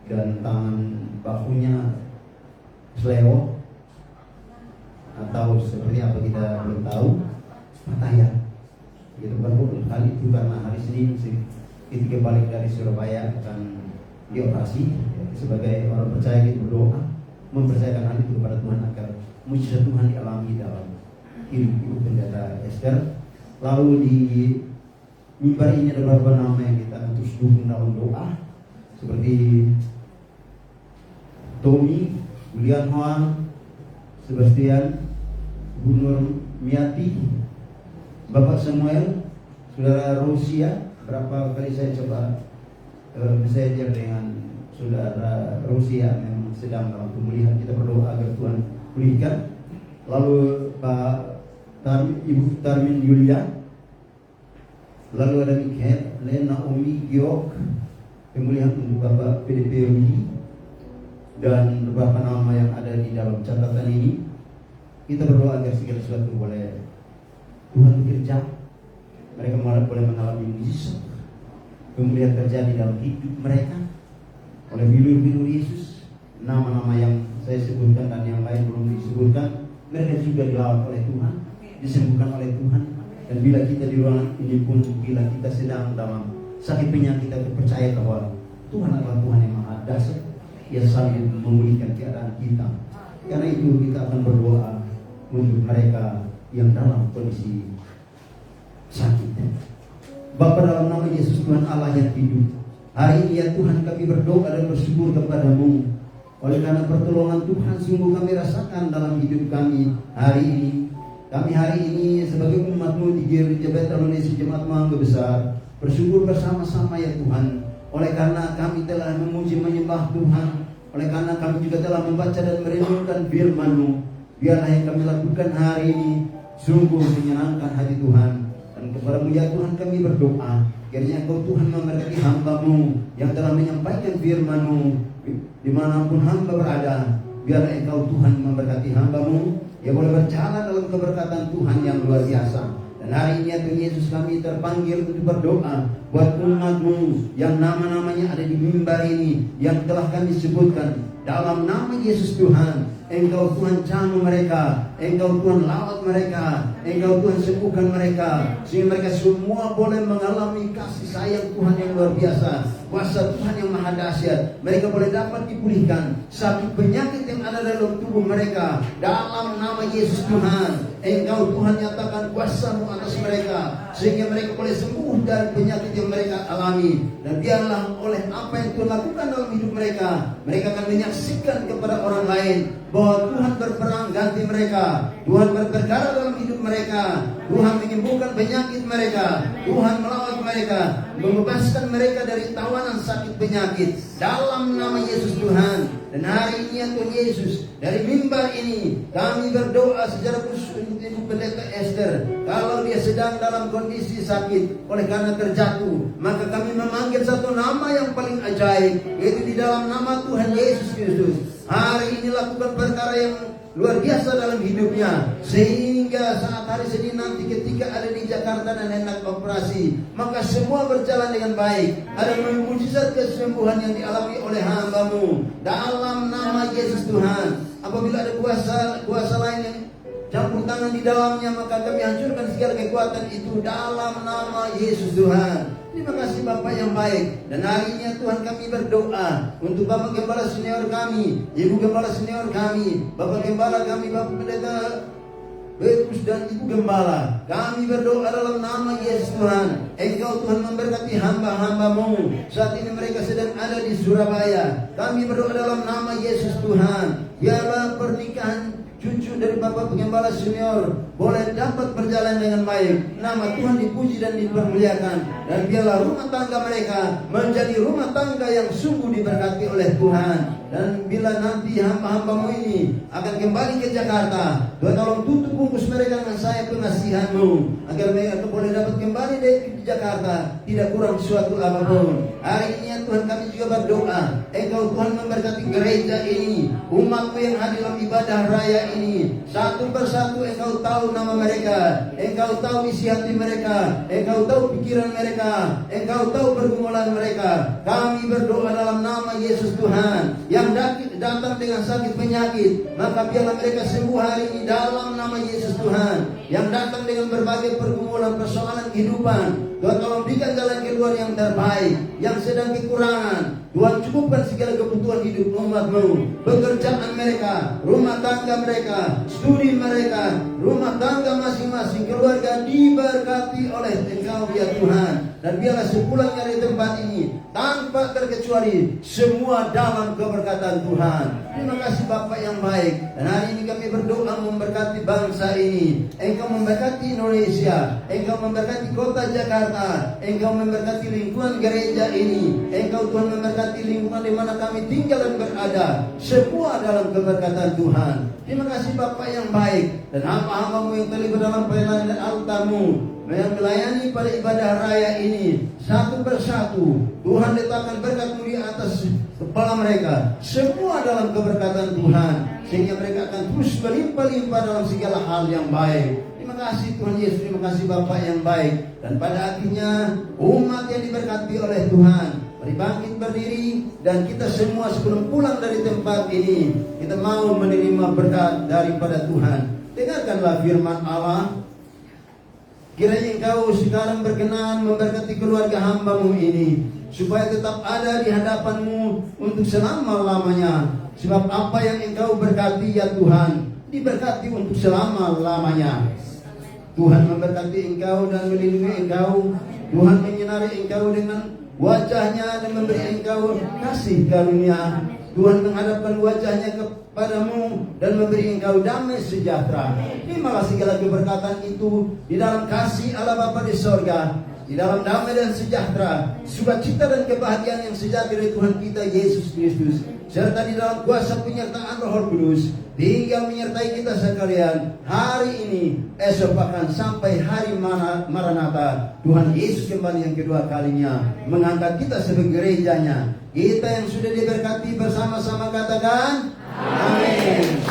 dan tangan bahunya seleo atau seperti apa kita belum tahu, patah ya. Itu baru kali itu karena hari Senin ketika balik dari Surabaya akan dioperasi. Sebagai orang percaya kita berdoa mempercayakan hal itu kepada Tuhan agar mujizat Tuhan dialami dalam hidup Ibu Pendeta Esther. Lalu di mimbar ini ada beberapa nama yang kita akan terus dukung dalam doa, seperti Tommy, Julian Hoang, Sebastian, Bu Nur Miati, Bapak Samuel, Saudara Rusia. Berapa kali saya coba messenger dengan Saudara Rusia, memang sedang dalam pemulihan. Kita berdoa agar Tuhan pulihkan. Lalu Pak Ibu Tarmin Yulia, lalu ada Mikael, Lena, Naomi, Giok, pemulihan untuk Bapak PDP Uni, dan beberapa nama yang ada di dalam catatan ini. Kita berdoa agar segala sesuatu boleh Tuhan bekerja, mereka boleh mengalami mujizat, kemudian terjadi dalam hidup mereka oleh bilur-bilur Yesus. Nama-nama yang saya sebutkan dan yang lain belum disebutkan, mereka juga dilawan oleh Tuhan, disembuhkan oleh Tuhan. Dan bila kita di ruangan ini pun, bila kita sedang dalam sakit penyakit, kita percaya bahwa Tuhan adalah Tuhan yang maha dahsyat, Ia selalu memulihkan keadaan kita. Karena itu kita akan berdoa untuk mereka yang dalam kondisi sakit. Bapa, dalam nama Yesus Tuhan Allah yang hidup, hari ini ya Tuhan kami berdoa dan bersyukur kepadamu. Oleh karena pertolongan Tuhan sungguh kami rasakan dalam hidup kami hari ini. Kami hari ini sebagai umat-Mu di Gereja Bethel Indonesia Jemaat Mangga Besar bersyukur bersama-sama ya Tuhan. Oleh karena kami telah memuji menyembah Tuhan, oleh karena kami juga telah membaca dan merenungkan firman-Mu, biarlah yang kami lakukan hari ini sungguh menyenangkan hati Tuhan. Dan kepada-Mu ya Tuhan kami berdoa, kiranya Engkau Tuhan memberkati hamba-Mu yang telah menyampaikan firman-Mu dimanapun hamba berada. Biarlah Engkau Tuhan memberkati hamba-Mu, ya boleh berjalan dalam keberkatan Tuhan yang luar biasa. Dan hari ini ya Tuhan Yesus, kami terpanggil untuk berdoa buat umat-Mu yang nama-namanya ada di mimbar ini, yang telah kami sebutkan. dalam nama Yesus Tuhan. Engkau Tuhan jamah mereka, Engkau Tuhan lawat mereka, Engkau Tuhan sembuhkan mereka, sehingga mereka semua boleh mengalami kasih sayang Tuhan yang luar biasa, kuasa Tuhan yang maha dahsyat. Mereka boleh dapat dipulihkan sakit penyakit yang ada dalam tubuh mereka dalam nama Yesus Tuhan. Engkau Tuhan nyatakan kuasa-Mu atas mereka, sehingga mereka boleh sembuh dari penyakit yang mereka alami. Dan biarlah oleh apa yang Tuhan lakukan dalam hidup mereka, mereka akan menyaksikan kepada orang lain bahwa Tuhan berperang ganti mereka, Tuhan berperkara dalam hidup mereka, Tuhan menyembuhkan penyakit mereka, Tuhan melawat mereka, membebaskan mereka dari tawanan sakit penyakit dalam nama Yesus Tuhan. Dan hari ini ya Tuhan Yesus, dari mimbar ini kami berdoa secara khusus untuk Ibu Pendeta Esther. Kalau dia sedang dalam kondisi sakit oleh karena terjatuh, maka kami memanggil satu nama yang paling ajaib, yaitu di dalam nama Tuhan Yesus Kristus. Hari ini lakukan perkara yang luar biasa dalam hidupnya, sehingga saat hari Senin nanti ketika ada di Jakarta dan hendak operasi, maka semua berjalan dengan baik. Ada mujizat kesembuhan yang dialami oleh hamba-Mu dalam nama Yesus Tuhan. Apabila ada kuasa lain yang campur tangan di dalamnya, maka kami hancurkan segala kekuatan itu dalam nama Yesus Tuhan. Terima kasih Bapak yang baik. Dan hari ini Tuhan kami berdoa untuk Bapak Gembala Senior kami, Ibu Gembala Senior kami, Bapak Gembala kami, Bapak Pendeta Petrus dan Ibu Gembala. Kami berdoa dalam nama Yesus Tuhan. Engkau Tuhan memberkati hamba-hamba-Mu. Saat ini mereka sedang ada di Surabaya. Kami berdoa dalam nama Yesus Tuhan. Biarlah pernikahan cucu dari Bapak Penggembala Senior boleh dapat berjalan dengan baik. Nama Tuhan dipuji dan dipermuliakan. Dan biarlah rumah tangga mereka menjadi rumah tangga yang sungguh diberkati oleh Tuhan. Dan bila nanti hamba-hamba-Mu ini akan kembali ke Jakarta, Tuhan tolong tutup bungkus mereka dengan sayap pengasihan-Mu, agar mereka boleh dapat kembali dari Jakarta tidak kurang suatu apapun. Hari ini ya Tuhan kami juga berdoa, Engkau Tuhan memberkati gereja ini, umat-Mu yang hadir dalam ibadah raya ini. Satu persatu Engkau tahu nama mereka, Engkau tahu isi hati mereka, Engkau tahu pikiran mereka, Engkau tahu pergumulan mereka. Kami berdoa dalam nama Yesus Tuhan. Yang datang dengan sakit penyakit, maka biarlah mereka sembuh hari ini dalam nama Yesus Tuhan. Yang datang dengan berbagai pergumulan persoalan kehidupan, Tuhan tolong berikan jalan keluar yang terbaik. Yang sedang kekurangan, Tuhan cukupkan segala kebutuhan hidup umat-Mu. Pekerjaan mereka, rumah tangga mereka, studi mereka, rumah tangga masing-masing, keluarga diberkati oleh Engkau ya Tuhan. Dan biarlah sepulang dari tempat ini, tanpa terkecuali, semua dalam keberkatan Tuhan. Terima kasih Bapak yang baik. Dan hari ini kami berdoa memberkati bangsa ini. Engkau memberkati Indonesia, Engkau memberkati kota Jakarta, Engkau memberkati lingkungan gereja ini, Engkau Tuhan memberkati lingkungan di mana kami tinggal dan berada, semua dalam keberkatan Tuhan. Terima kasih Bapak yang baik. Dan hamba-hamba-Mu yang terlibat dalam pelayanan altar-Mu, yang melayani pada ibadah raya ini, satu persatu Tuhan letakkan berkat-Mu di atas kepala mereka, semua dalam keberkatan Tuhan, sehingga mereka akan terus berlimpah-limpah dalam segala hal yang baik. Terima kasih Tuhan Yesus, terima kasih Bapak yang baik. Dan pada akhirnya umat yang diberkati oleh Tuhan, mari bangkit berdiri, dan kita semua sebelum pulang dari tempat ini, kita mau menerima berkat daripada Tuhan. Dengarkanlah firman Allah. Kiranya Engkau sekarang berkenan memberkati keluarga hamba-Mu ini, supaya tetap ada di hadapan-Mu untuk selama-lamanya. Sebab apa yang Engkau berkati ya Tuhan, diberkati untuk selama-lamanya. Tuhan memberkati Engkau dan melindungi Engkau. Tuhan menyinari Engkau dengan wajah-Nya dan memberi Engkau kasih karunia. Tuhan menghadapkan wajah-Nya kepadamu dan memberi Engkau damai sejahtera. Terimalah segala keberkatan itu di dalam kasih Allah Bapa di sorga, di dalam damai dan sejahtera, sukacita dan kebahagiaan yang sejati dari Tuhan kita Yesus Kristus, serta di dalam kuasa penyertaan Roh Kudus, tinggal menyertai kita sekalian hari ini, esok bahkan sampai hari Maranatha. Tuhan Yesus kembali yang kedua kalinya mengangkat kita sebagai gerejanya. Kita yang sudah diberkati bersama-sama katakan amin.